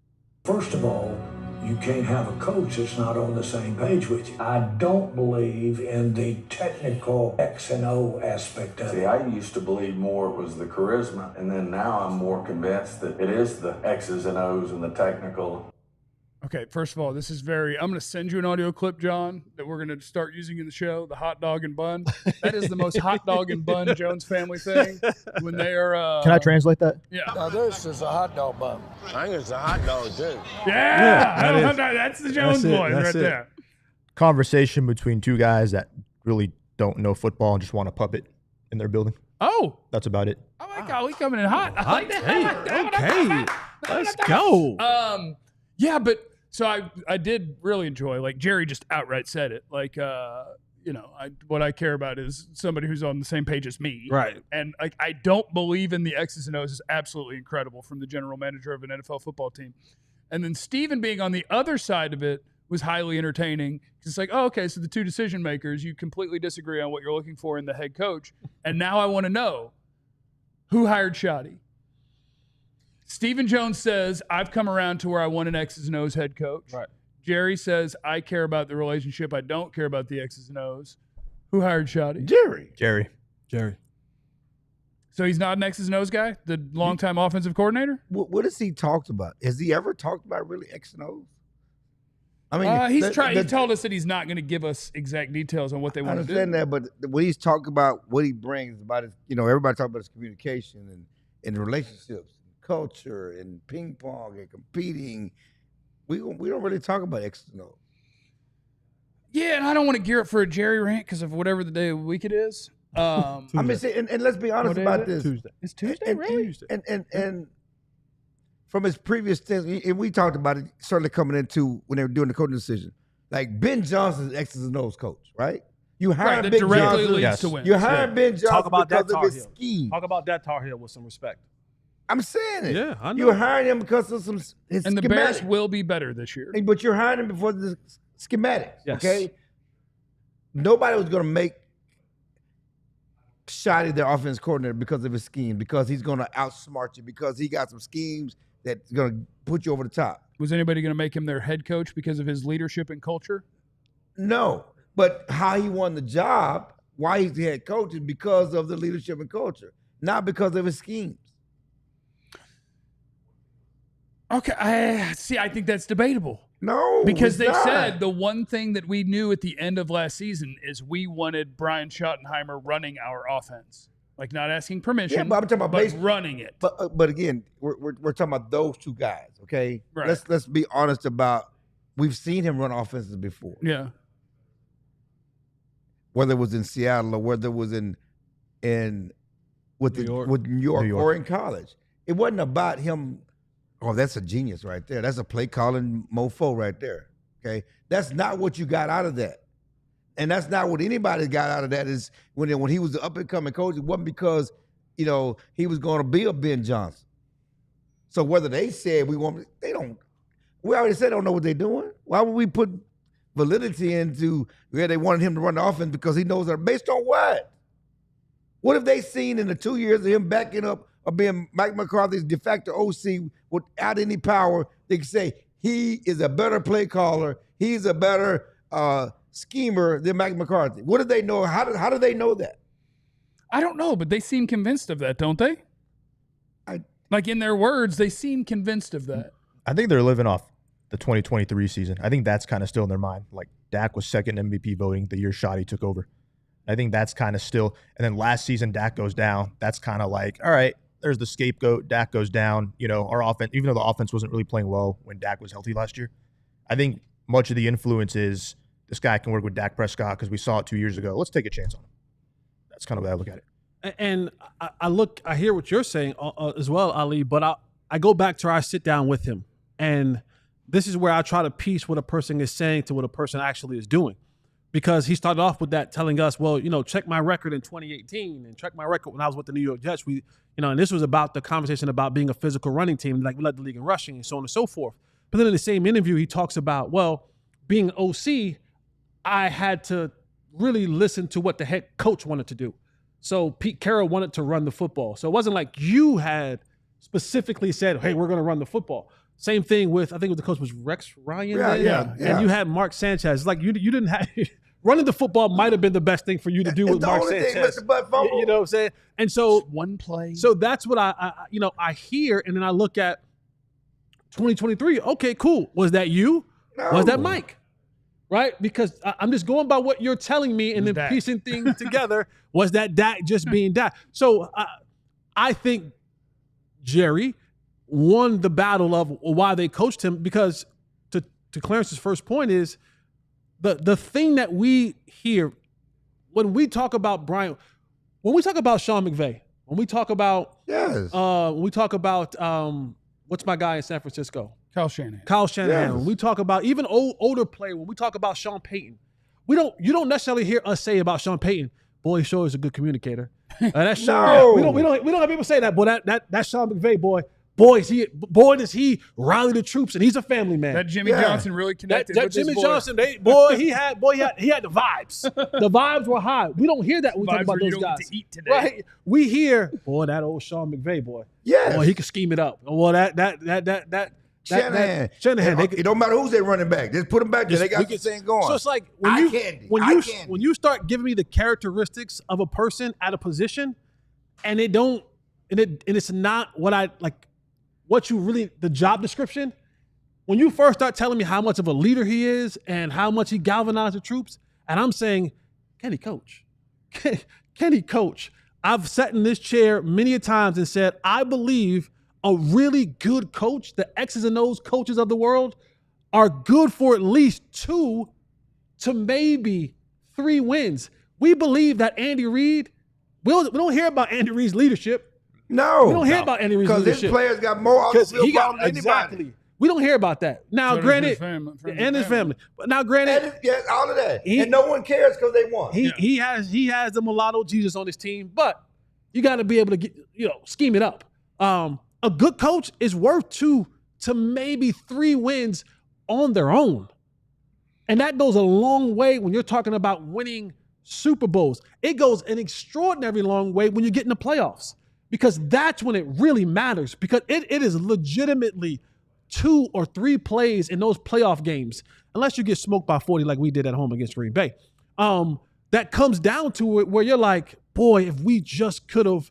First of all, you can't have a coach that's not on the same page with you. I don't believe in the technical X and O aspect of See, it. I used to believe more it was the charisma, and then now I'm more convinced that it is the X's and O's and the technical. Okay, first of all, this is I'm going to send you an audio clip, John, that we're going to start using in the show, the hot dog and bun. That is the most hot dog and bun Jones family thing when they are... Can I translate that? Yeah. Now this is a hot dog bun. I think it's a hot dog, too. Yeah, that is. that's the Jones That's it, boys that's right it. there. Conversation between two guys that really don't know football and just want a puppet in their building. Oh, That's about it. I like Ali coming in hot. I like that. I like that. Okay, let's go. Yeah, but so I did really enjoy, like Jerry just outright said it. Like, what I care about is somebody who's on the same page as me. Right. And I don't believe in the X's and O's is absolutely incredible from the general manager of an NFL football team. And then Steven being on the other side of it was highly entertaining. It's like, oh, okay, so the two decision makers, you completely disagree on what you're looking for in the head coach. And now I want to know, who hired Schotty? Stephen Jones says, I've come around to where I want an X's and O's head coach. Right. Jerry says, I care about the relationship. I don't care about the X's and O's. Who hired Schotty? Jerry. So he's not an X's and O's guy, the longtime offensive coordinator? What has he talked about? Has he ever talked about really X and O's? I mean, He told us that he's not going to give us exact details on what they I want to do. understand that, but when he's talking about what he brings about his, everybody talks about his communication and relationships, culture, and ping pong and competing. We don't really talk about X and O's. Yeah, and I don't want to gear up for a Jerry rant because of whatever the day of the week it is. I mean, and let's be honest about this. Tuesday. It's Tuesday, really? And from his previous things, and we talked about it certainly coming into when they were doing the coaching decision. Like Ben Johnson's X's and O's coach, right? You hire That Ben directly Johnson. leads to wins. You hire Ben Johnson Talk about because that of Tar his Heel. scheme. Talk about that Tar Heel with some respect. I'm saying it. Yeah, I know. You hired him because of his And the schematics. Bears will be better this year. But you're hiring him before the schematics. Yes. Okay. Nobody was going to make Schotty their offense coordinator because of his scheme, because he's going to outsmart you, because he got some schemes that's going to put you over the top. Was anybody going to make him their head coach because of his leadership and culture? No, but how he won the job, why he's the head coach, is because of the leadership and culture, not because of his schemes. Okay, I think that's debatable. No, Because it's they not. said the one thing that we knew at the end of last season is we wanted Brian Schottenheimer running our offense. Like not asking permission, Yeah, but I'm talking about but running it. But again, we're talking about those two guys, okay? Right. Let's be honest about, we've seen him run offenses before, Yeah. whether it was in Seattle or whether it was in with New York. New York New York. or in college. It wasn't about him. Oh, that's a genius right there. That's a play calling mofo right there. Okay, that's not what you got out of that, and that's not what anybody got out of that. Is when he was the up and coming coach, it wasn't because he was going to be a Ben Johnson. So whether they said we want, they don't. We already said they don't know what they're doing. Why would we put validity into where they wanted him to run the offense because he knows that based on what? What have they seen in the 2 years of him backing up or being Mike McCarthy's de facto OC without any power? They can say he is a better play caller. He's a better schemer than Mike McCarthy. What do they know? How do they know that? I don't know, but they seem convinced of that, don't they? Like in their words, they seem convinced of that. I think they're living off the 2023 season. I think that's kind of still in their mind. Like Dak was second MVP voting the year Schotty took over. I think that's kind of still. And then last season, Dak goes down. That's kind of like, all right, there's the scapegoat. Dak goes down. You know, our offense, even though the offense wasn't really playing well when Dak was healthy last year, I think much of the influence is this guy can work with Dak Prescott because we saw it 2 years ago. Let's take a chance on him. That's kind of the way I look at it. And I hear what you're saying as well, Ali, but I go back to where I sit down with him. And this is where I try to piece what a person is saying to what a person actually is doing. Because he started off with that telling us, well, you know, check my record in 2018 and check my record when I was with the New York Jets. We, you know, and this was about the conversation about being a physical running team, like we led the league in rushing and so on and so forth. But then in the same interview, he talks about, well, being OC, I had to really listen to what the head coach wanted to do. So Pete Carroll wanted to run the football. So it wasn't like you had specifically said, hey, we're going to run the football. Same thing with, I think the coach was Rex Ryan. Yeah. And you had Mark Sanchez. Like you didn't have, running the football might have been the best thing for you to do with Mark Sanchez. You know what I'm saying? And so Just one play. So that's what I hear, and then I look at 2023. Okay, cool. Was that you? No. Was that Mike? Right? Because I'm just going by what you're telling me and then Dak. piecing things together. Was that Dak just being Dak? So I think Jerry won the battle of why they coached him, because to Clarence's first point is the thing that we hear when we talk about Brian, when we talk about Sean McVay, when we talk about what's my guy in San Francisco? Kyle Shanahan. Yes. When we talk about even older player, when we talk about Sean Payton, you don't necessarily hear us say about Sean Payton, boy, he sure is a good communicator. That's Sean. We don't have people say that, boy. That's Sean McVay, boy. Boy, does he rally the troops, and he's a family man. That Jimmy Johnson really connected that with Jimmy his boy. Johnson, he had the vibes. The vibes were high. We don't hear that when we talk about those guys. To eat today. Right? We hear, boy, that old Sean McVay boy. Yes. Boy, he can scheme it up. Well, Shanahan. It don't matter who's their running back. Just put them back there. They got this thing going. So it's like when you start giving me the characteristics of a person at a position, and it's not what I like. What you really, the job description, when you first start telling me how much of a leader he is and how much he galvanized the troops, and I'm saying, can he coach? Can he coach? I've sat in this chair many a times and said, I believe a really good coach, the X's and O's coaches of the world, are good for at least 2 to maybe 3 wins. We believe that Andy Reid, we don't hear about Andy Reid's leadership. No. We don't hear about Andy Reid's leadership. Because his players got more off the field problems than anybody. We don't hear about that. Now, So granted, his family. But now, granted, all of that. And no one cares because they won. He has the mulatto Jesus on his team, but you got to be able to scheme it up. A good coach is worth 2 to maybe 3 wins on their own. And that goes a long way when you're talking about winning Super Bowls. It goes an extraordinary long way when you get in the playoffs, because that's when it really matters, because it is legitimately 2 or 3 plays in those playoff games, unless you get smoked by 40 like we did at home against Green Bay. That comes down to it where you're like, boy, if we just could have,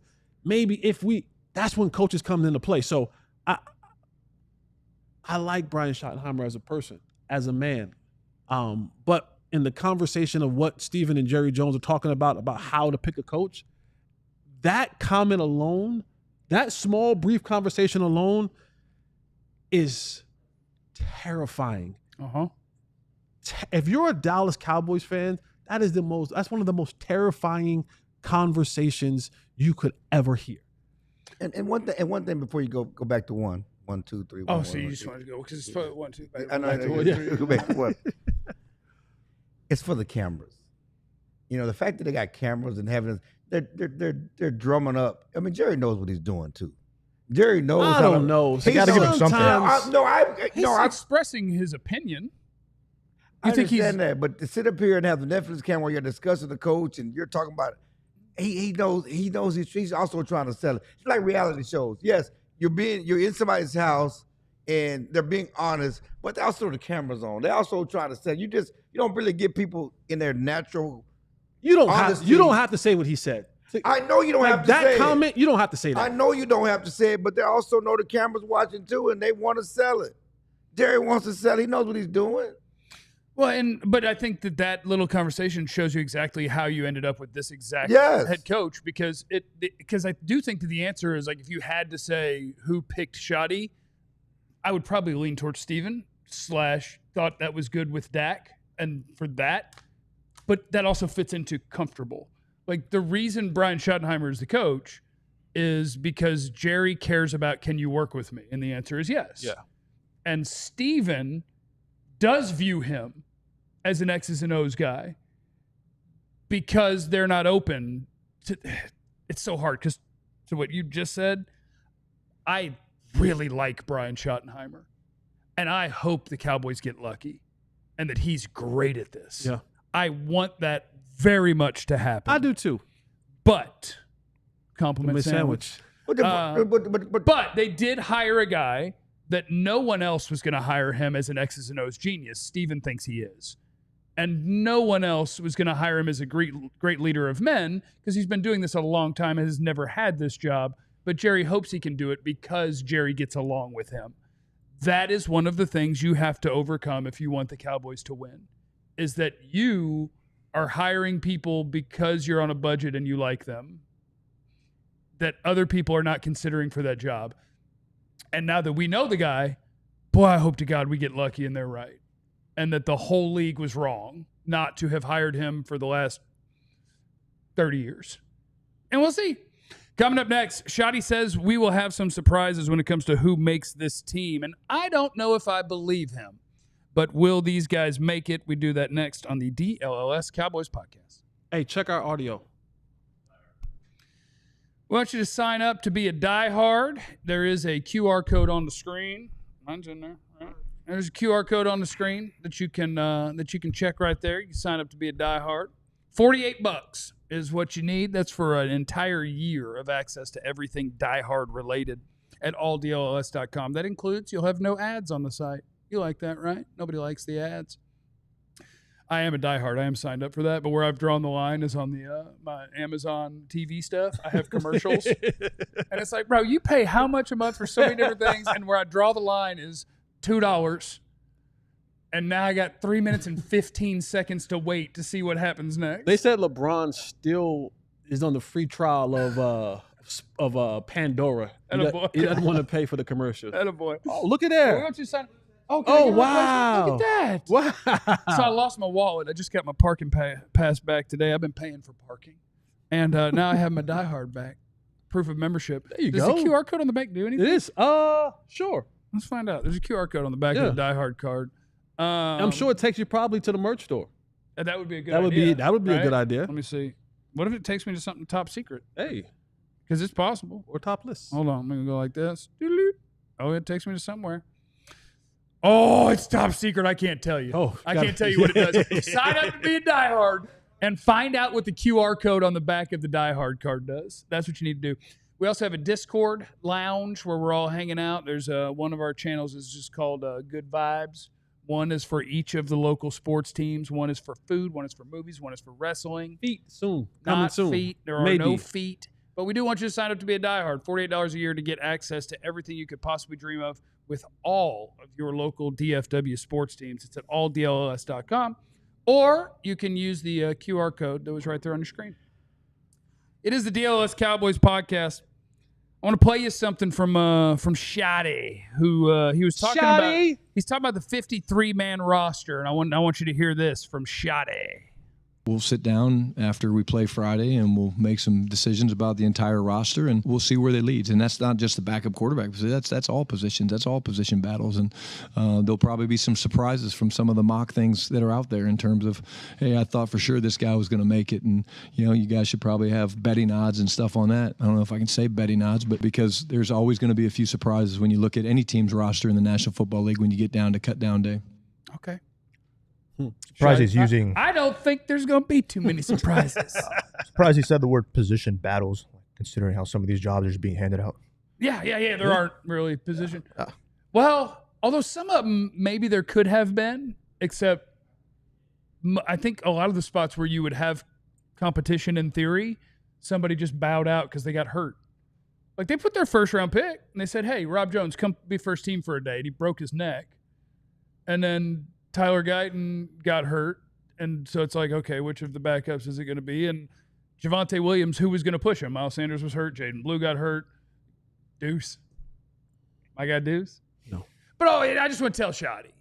that's when coaches come into play. So I like Brian Schottenheimer as a person, as a man. But in the conversation of what Stephen and Jerry Jones are talking about how to pick a coach, that comment alone, that small, brief conversation alone is terrifying. Uh-huh. If you're a Dallas Cowboys fan, that's one of the most terrifying conversations you could ever hear. And one thing before you go back to 1, 2, 3. Oh, so you just wanted to go because it's 1, 2. I know. Go back to 1. It's for the cameras. You know, the fact that they got cameras and having they're drumming up. I mean, Jerry knows what he's doing too. Jerry knows. I don't know. You got to give him something. He's expressing his opinion. I understand that, but to sit up here and have the Netflix camera where you're discussing the coach and you're talking about it, he knows he's also trying to sell it. It's like reality shows. Yes, you're in somebody's house and they're being honest, but they also the cameras on. They also trying to sell. You don't really get people in their natural. You don't have to say what he said. I know you don't have to say that comment. You don't have to say that. I know you don't have to say it, but they also know the camera's watching too, and they want to sell it. Jerry wants to sell. He knows what he's doing. Well, but I think that little conversation shows you exactly how you ended up with this exact Yes. head coach, because I do think that the answer is, like, if you had to say who picked Schotty, I would probably lean towards Steven / thought that was good with Dak, and for that, but that also fits into comfortable. Like, the reason Brian Schottenheimer is the coach is because Jerry cares about, can you work with me? And the answer is yes. Yeah. And Steven does view him as an X's and O's guy because they're not open to. It's so hard because to what you just said, I really like Brian Schottenheimer, and I hope the Cowboys get lucky and that he's great at this. Yeah. I want that very much to happen. I do too. But compliment Sandwich. But they did hire a guy that no one else was going to hire him as an X's and O's genius. Steven thinks he is. And no one else was going to hire him as a great leader of men because he's been doing this a long time and has never had this job. But Jerry hopes he can do it because Jerry gets along with him. That is one of the things you have to overcome if you want the Cowboys to win, is that you are hiring people because you're on a budget and you like them, that other people are not considering for that job. And now that we know the guy, boy, I hope to God we get lucky and they're right. And that the whole league was wrong not to have hired him for the last 30 years. And we'll see. Coming up next, Schotty says we will have some surprises when it comes to who makes this team. And I don't know if I believe him, but will these guys make it? We do that next on the DLLS Cowboys podcast. Hey, check our audio. We want you to sign up to be a diehard. There is a QR code on the screen. Mine's in there. Right? There's a QR code on the screen that you can check right there. You can sign up to be a diehard. $48 is what you need. That's for an entire year of access to everything diehard related at alldlls.com. That includes you'll have no ads on the site. You like that, right? Nobody likes the ads. I am a diehard. I am signed up for that. But where I've drawn the line is on the my Amazon TV stuff. I have commercials. And it's like, bro, you pay how much a month for so many different things? And where I draw the line is $2. And now I got 3 minutes and 15 seconds to wait to see what happens next. They said LeBron still is on the free trial of Pandora. He doesn't want to pay for the commercial. Attaboy. Oh, look at there. Why don't you sign? Oh, wow. Look at that. Wow. So I lost my wallet. I just got my parking pass back today. I've been paying for parking. And now I have my diehard back. Proof of membership. There you Does go. the QR code on the back do anything? It is. Sure. Let's find out. There's a QR code on the back of the diehard card. I'm sure it takes you probably to the merch store. That would be a good idea. That would be right? a good idea. Let me see. What if it takes me to something top secret? Hey. Because it's possible. Or top list. Hold on. I'm going to go like this. Oh, it takes me to somewhere. Oh, it's top secret. I can't tell you. Oh, I can't tell you what it does. Sign up to be a diehard and find out what the QR code on the back of the diehard card does. That's what you need to do. We also have a Discord lounge where we're all hanging out. There's one of our channels is just called Good Vibes. One is for each of the local sports teams. One is for food. One is for movies. One is for wrestling. Feet soon. Coming Not soon. feet. There are no feet. But we do want you to sign up to be a diehard. $48 a year to get access to everything you could possibly dream of with all of your local DFW sports teams. It's at alldlls.com. Or you can use the QR code that was right there on your screen. It is the DLLS Cowboys podcast. I want to play you something from Schotty, who he was talking about. He's talking about the 53-man roster, and I want you to hear this from Schotty. We'll sit down after we play Friday and we'll make some decisions about the entire roster and we'll see where they lead. And that's not just the backup quarterback. That's all positions. That's all position battles. And there'll probably be some surprises from some of the mock things that are out there in terms of, hey, I thought for sure this guy was going to make it. And, you know, you guys should probably have betting odds and stuff on that. I don't know if I can say betting odds, but because there's always going to be a few surprises when you look at any team's roster in the National Football League when you get down to cut down day. Okay. Surprised he's using. I don't think there's going to be too many surprises. Surprised he said the word position battles, considering how some of these jobs are just being handed out. Yeah. There aren't really position. Well, although some of them maybe there could have been, except I think a lot of the spots where you would have competition in theory, somebody just bowed out because they got hurt. Like they put their first round pick and they said, hey, Rob Jones, come be first team for a day. And he broke his neck. And then Tyler Guyton got hurt, and so it's like, okay, which of the backups is it going to be? And Javonte Williams, who was going to push him? Miles Sanders was hurt. Jaden Blue got hurt. Deuce. My guy Deuce? No. But I just want to tell Schotty.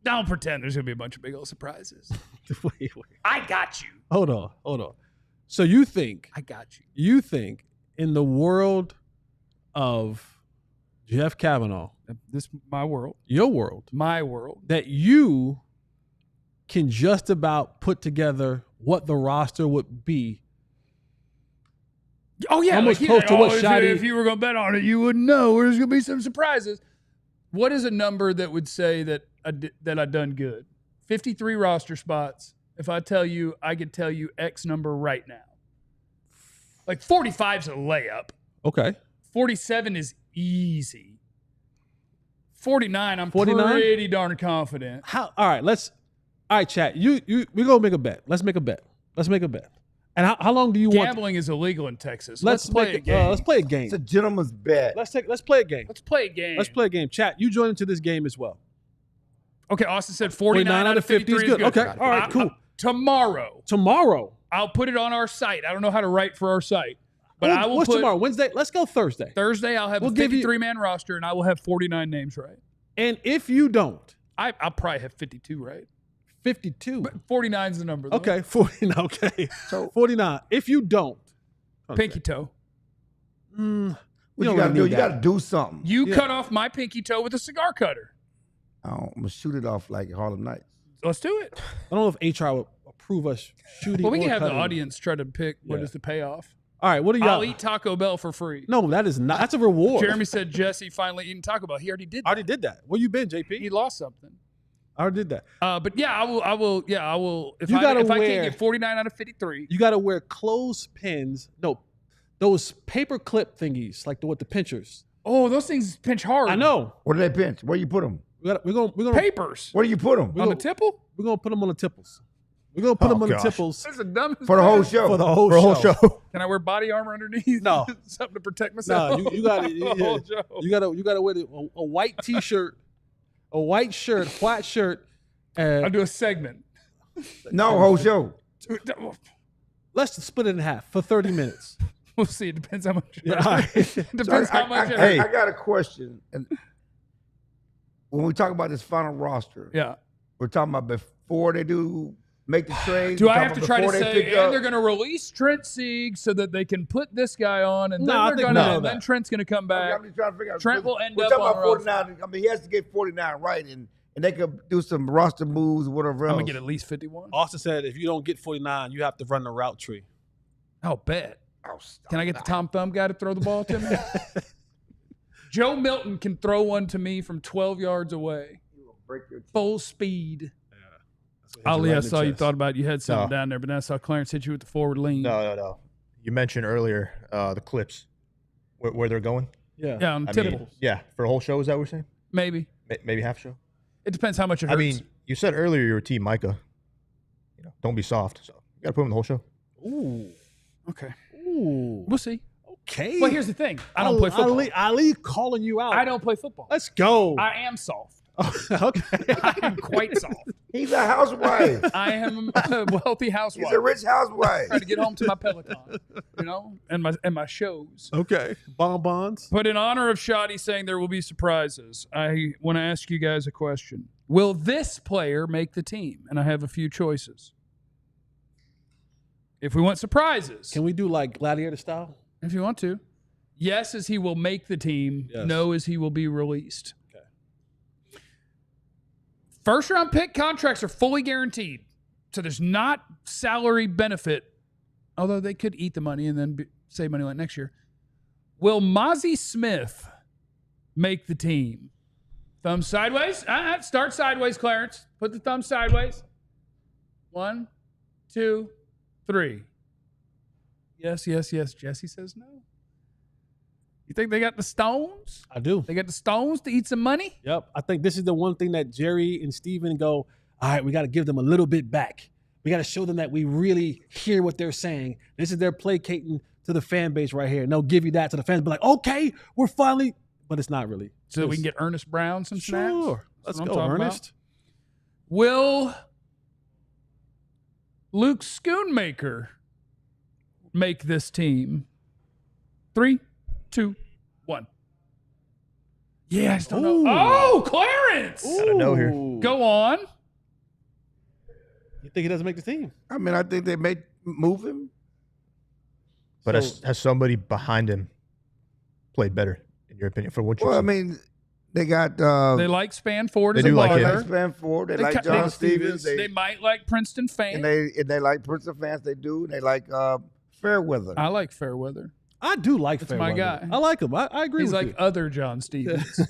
Don't pretend there's going to be a bunch of big old surprises. wait. I got you. Hold on. So you think I got you. You think in the world of Jeff Kavanaugh, this my world, your world, my world, that you can just about put together what the roster would be? Oh yeah, almost close to what Schotty. If you were going to bet on it, you wouldn't know. There's going to be some surprises. What is a number that would say that I done good? 53 roster spots. If I tell you, I could tell you X number right now. Like 45's a layup. Okay. 47 is easy. 49, I'm pretty darn confident. All right, chat. We're gonna make a bet. Let's make a bet. And how long do you want? Gambling is illegal in Texas. Let's play a game. Let's play a game. It's a gentleman's bet. Let's play a game. Let's play a game. Let's play a game. Chat, you join into this game as well. Okay, Austin said 49 out of 50 is good. Okay, all right, cool. Tomorrow, I'll put it on our site. I don't know how to write for our site. But I will what's put tomorrow? Wednesday? Let's go Thursday. Thursday, I'll have a 53-man roster, and I will have 49 names right. And if you don't, I'll probably have 52 right. 52. But 49 is the number, though. Okay, 49. Okay, so 49. If you don't, pinky toe. What you got to do? You got to do something. You cut off my pinky toe with a cigar cutter. I'm gonna shoot it off like Harlem Nights. Let's do it. I don't know if HR would approve us shooting. Well, we can or have the cutting. audience try to pick what is the payoff. All right, what do y'all? I'll eat Taco Bell for free. No, that is not. That's a reward. Jeremy said Jesse finally eating Taco Bell. He already did that. I already did that. Where you been, JP? He lost something. I already did that. But yeah, I will. Yeah, I will. If You I gotta can't wear- get 49 out of 53, You got to wear clothespins. No, those paper clip thingies, like with the pinchers. oh, those things pinch hard. I know. Where do they pinch? Where you put them? We're gonna Papers Where do you put them? on the tipple. We're gonna put them on the tipples. We're gonna put them on gosh. the tipples That's the dumbest. For the whole thing. show. for the whole show. Can I wear body armor underneath? No. Something to protect myself. No, you got The whole show. You got to wear a white t-shirt, a white shirt, flat shirt. I'll do a segment. No, whole show. Let's split it in half for 30 minutes. We'll see. It depends how much. Yeah, all right. It depends how much. it I hurts. got a question. And when we talk about this final roster, Yeah. we're talking about before they do make the trade. Do We're I talking have to about try to before they say, pick and up? they're going to release Trent Sieg so that they can put this guy on, and No, I then think they're none going of to, that. then Trent's going to come back. I'm just trying to figure out. Trent will end we're up talking on about the roster. 49. I mean, he has to get 49 right, and they could do some roster moves or whatever else. I'm going to get at least 51. Austin said if you don't get 49, you have to run the route tree. I'll bet. Oh, stop. Can I get the Tom Thumb guy to throw the ball to me? Joe Milton can throw one to me from 12 yards away. Break your Full speed. Hit you Ali, right I in the saw you chest. thought about you had something No. down there, but then I saw Clarence hit you with the forward lean. No. You mentioned earlier the clips, where they're going. Yeah. Yeah, on I typical. mean, yeah, for a whole show, is that what you're saying? Maybe. Maybe half show? It depends how much it I hurts. mean, you said earlier you were team Micah. You know, don't be soft. So you got to put him in the whole show. Ooh. okay. Ooh. We'll see. Okay. Well, here's the thing. I don't play football. Ali calling you out. I don't play football. Let's go. I am soft. Okay. I am quite soft. He's a housewife. I am a wealthy housewife. He's a rich housewife. Trying to get home to my Peloton, you know, and my shows. Okay. Bonbons. But in honor of Schotty saying there will be surprises, I want to ask you guys a question. Will this player make the team? And I have a few choices. If we want surprises, Can we do like gladiator style? if you want to, yes, as he will make the team. Yes. No, as he will be released. Okay. First round pick contracts are fully guaranteed. So there's not salary benefit, although they could eat the money and then save money like next year. Will Mozzie Smith make the team? Thumb sideways. Start sideways, Clarence. Put the thumb sideways. 1, 2, 3. Yes. Jesse says no. You think they got the stones? I do. They got the stones to eat some money? Yep. I think this is the one thing that Jerry and Steven go, all right, we got to give them a little bit back. We got to show them that we really hear what they're saying. This is their placating to the fan base right here. And they'll give you that to the fans. Be like, okay, we're finally, but it's not really. So that we can get Ernest Brown some snaps? Sure. That's Let's what I'm go, talking Ernest. about. Will Luke Schoonmaker make this team? 3, 2, 1. Yeah, I just don't know. Oh, Clarence! I don't know here. Go on. You think he doesn't make the team? I mean, I think they may move him. But has somebody behind him played better, in your opinion, for what you Well, I see? mean, they got. They like Spanford as They a do like They partner. like Spanford. They like ca- John they- Stevens. They might like Princeton Fan. and they like Princeton fans. They do. They like Fairweather. I like Fairweather. I do like That's my Fairweather. guy. I like him. I agree He's with like you. other John Stevens.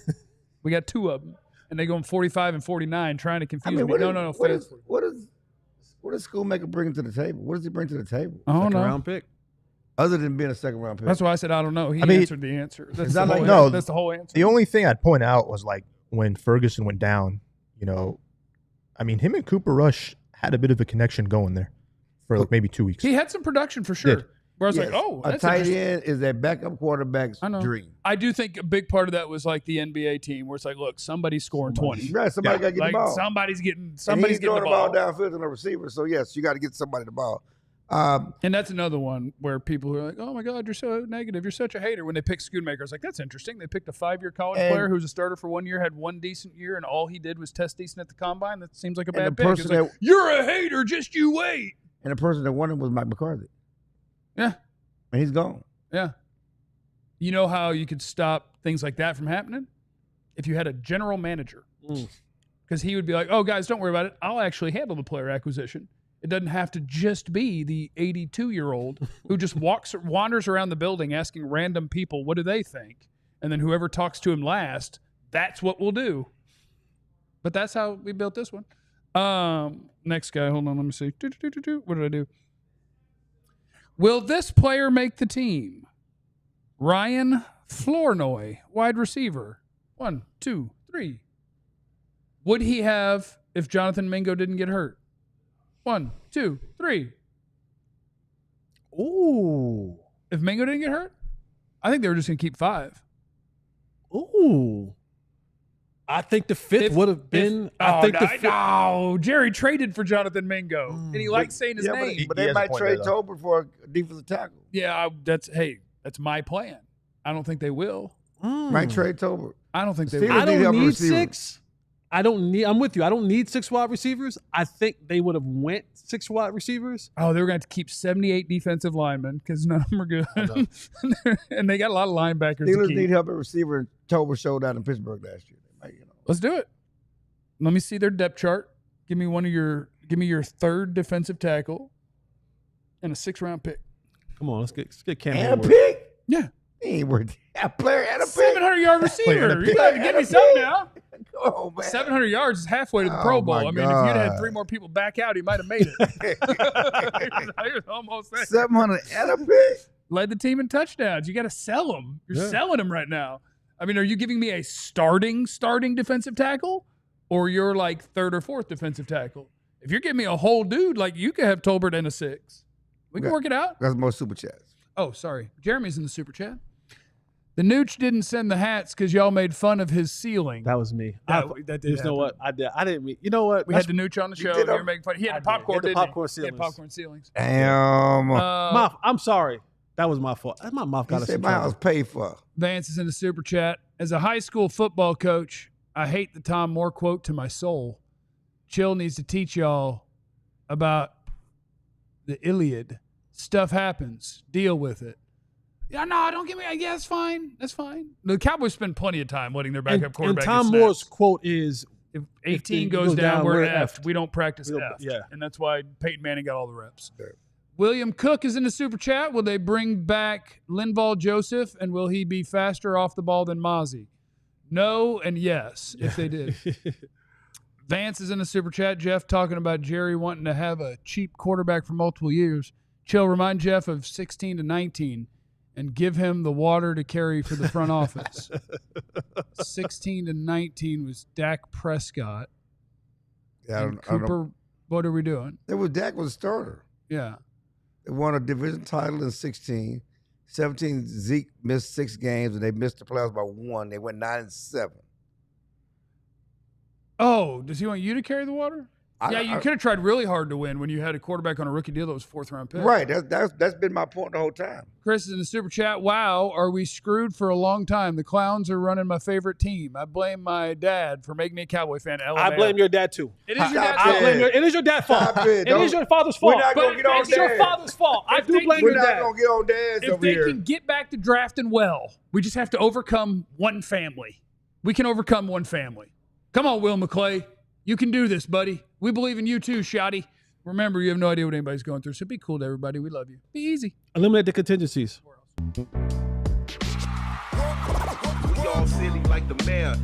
We got 2 of them, and they going 45 and 49, trying to confuse me. what No, is- Fansford. what does Schoonmaker bring to the table? What does he bring to the table? I don't Second know. round pick. Other than being a second round pick. That's why I said I don't know. He I mean, answered the answer. That's is the that whole like- No, that's the whole answer. The only thing I'd point out was like when Ferguson went down, I mean, him and Cooper Rush had a bit of a connection going there for like maybe 2 weeks. He had some production for sure. Did. Where I was Yes. like, oh, a that's tight interesting. end is a backup quarterback's I know. dream. I do think a big part of that was like the NBA team, where it's like, look, somebody's scoring 20. Right, somebody got to get Like the ball. somebody's getting And somebody's he's getting throwing the ball. downfield to the receiver. So yes, you got to get somebody the ball. And that's another one where people are like, oh my God, you're so negative. You're such a hater. When they pick Schoonmaker, it's like, that's interesting. They picked a 5-year college And- player who was a starter for 1 year, had 1 decent year, and all he did was test decent at the combine. That seems like a And bad the pick. person It's like, that- you're a hater. Just you wait. And the person that won him was Mike McCarthy. Yeah. And he's gone. Yeah. You know how you could stop things like that from happening? If you had a general manager. Because he would be like, oh, guys, don't worry about it. I'll actually handle the player acquisition. It doesn't have to just be the 82-year-old who just wanders around the building asking random people, what do they think? And then whoever talks to him last, that's what we'll do. But that's how we built this one. Next guy, hold on, let me see. What did I do? Will this player make the team? Ryan Flournoy, wide receiver. 1, 2, 3. Would he have if Jonathan Mingo didn't get hurt? 1, 2, 3. Ooh. If Mingo didn't get hurt, I think they were just going to keep 5. Ooh. I think the fifth would have been. No, Jerry traded for Jonathan Mingo, and he likes saying his name. But He they has a might point trade there, though. Tolbert for a defensive tackle. Yeah, that's my plan. I don't think they will. Might trade Tolbert. I don't think they Steelers will. I need help don't need receiver. 6. I'm with you. I don't need 6 wide receivers. I think they would have went 6 wide receivers. Oh, they were going to keep 78 defensive linemen because none of them are good. And they got a lot of linebackers to Steelers keep. need help at receiver. And Tolbert showed out in Pittsburgh last year. They might, Let's do it. Let me see their depth chart. Give me your 3rd defensive tackle and a 6th-round pick. Come on, let's get Cam And a Hayward. pick? Yeah. He ain't worth a player and a pick. 700-yard receiver. You got to give me something now. Oh, man. 700 yards is halfway to the Pro Oh, Bowl. my I mean, if you'd had God. 3 more people back out, he might have made it. He was almost there. 700 and a pick? Led the team in touchdowns. You got to sell him. You're selling him right now. I mean, are you giving me a starting defensive tackle, or you're like 3rd or 4th defensive tackle? If you're giving me a whole dude, like you could have Tolbert and a 6. We can work it out. That's more super chats. Oh, sorry. Jeremy's in the super chat. The Nooch didn't send the hats because y'all made fun of his ceiling. That was me. That did You know what? I didn't mean. You know what? We had the Nooch on the show. did They a- were making fun. He had I the popcorn, did. He had the didn't popcorn he? He had ceilings. popcorn ceilings. Damn. I'm sorry. That was my fault. My mouth He got us said in my trouble. house paid for. Vance is in the super chat. As a high school football coach, I hate the Tom Moore quote to my soul. Chill needs to teach y'all about the Iliad. Stuff happens. Deal with it. Yeah, no, don't give me. Yeah, that's fine. That's fine. The Cowboys spend plenty of time letting their backup And quarterback Tom get Moore's snaps. quote is, If if 18 it goes down, we're effed. effed. We don't practice We don't- effed. yeah. And that's why Peyton Manning got all the reps. William Cook is in the super chat. Will they bring back Linval Joseph, and will he be faster off the ball than Mozzie? No and yes, if they did. Vance is in the super chat. Jeff talking about Jerry wanting to have a cheap quarterback for multiple years. Chill, remind Jeff of 16 to 19 and give him the water to carry for the front office. 16 to 19 was Dak Prescott. Yeah, And Cooper, what are we doing? Dak was a starter. Yeah. They won a division title in 16. 17, Zeke missed 6 games, and they missed the playoffs by 1. They went 9-7. Oh, does he want you to carry the water? You could have tried really hard to win when you had a quarterback on a rookie deal that was 4th-round pick. Right. That's been my point the whole time. Chris is in the super chat. Wow, are we screwed for a long time? The Clowns are running my favorite team. I blame my dad for making me a Cowboy fan. I blame your dad too. It is your It is your dad's fault. It is your father's fault. We're not gonna get on It's your father's fault. I do blame your dad. We're not gonna get on dads If over they here. can get back to drafting well, we just have to overcome one family. We can overcome one family. Come on, Will McClay. You can do this, buddy. We believe in you too, Schotty. Remember, you have no idea what anybody's going through, so be cool to everybody. We love you. Be easy. Eliminate the contingencies. We all silly like the mayor.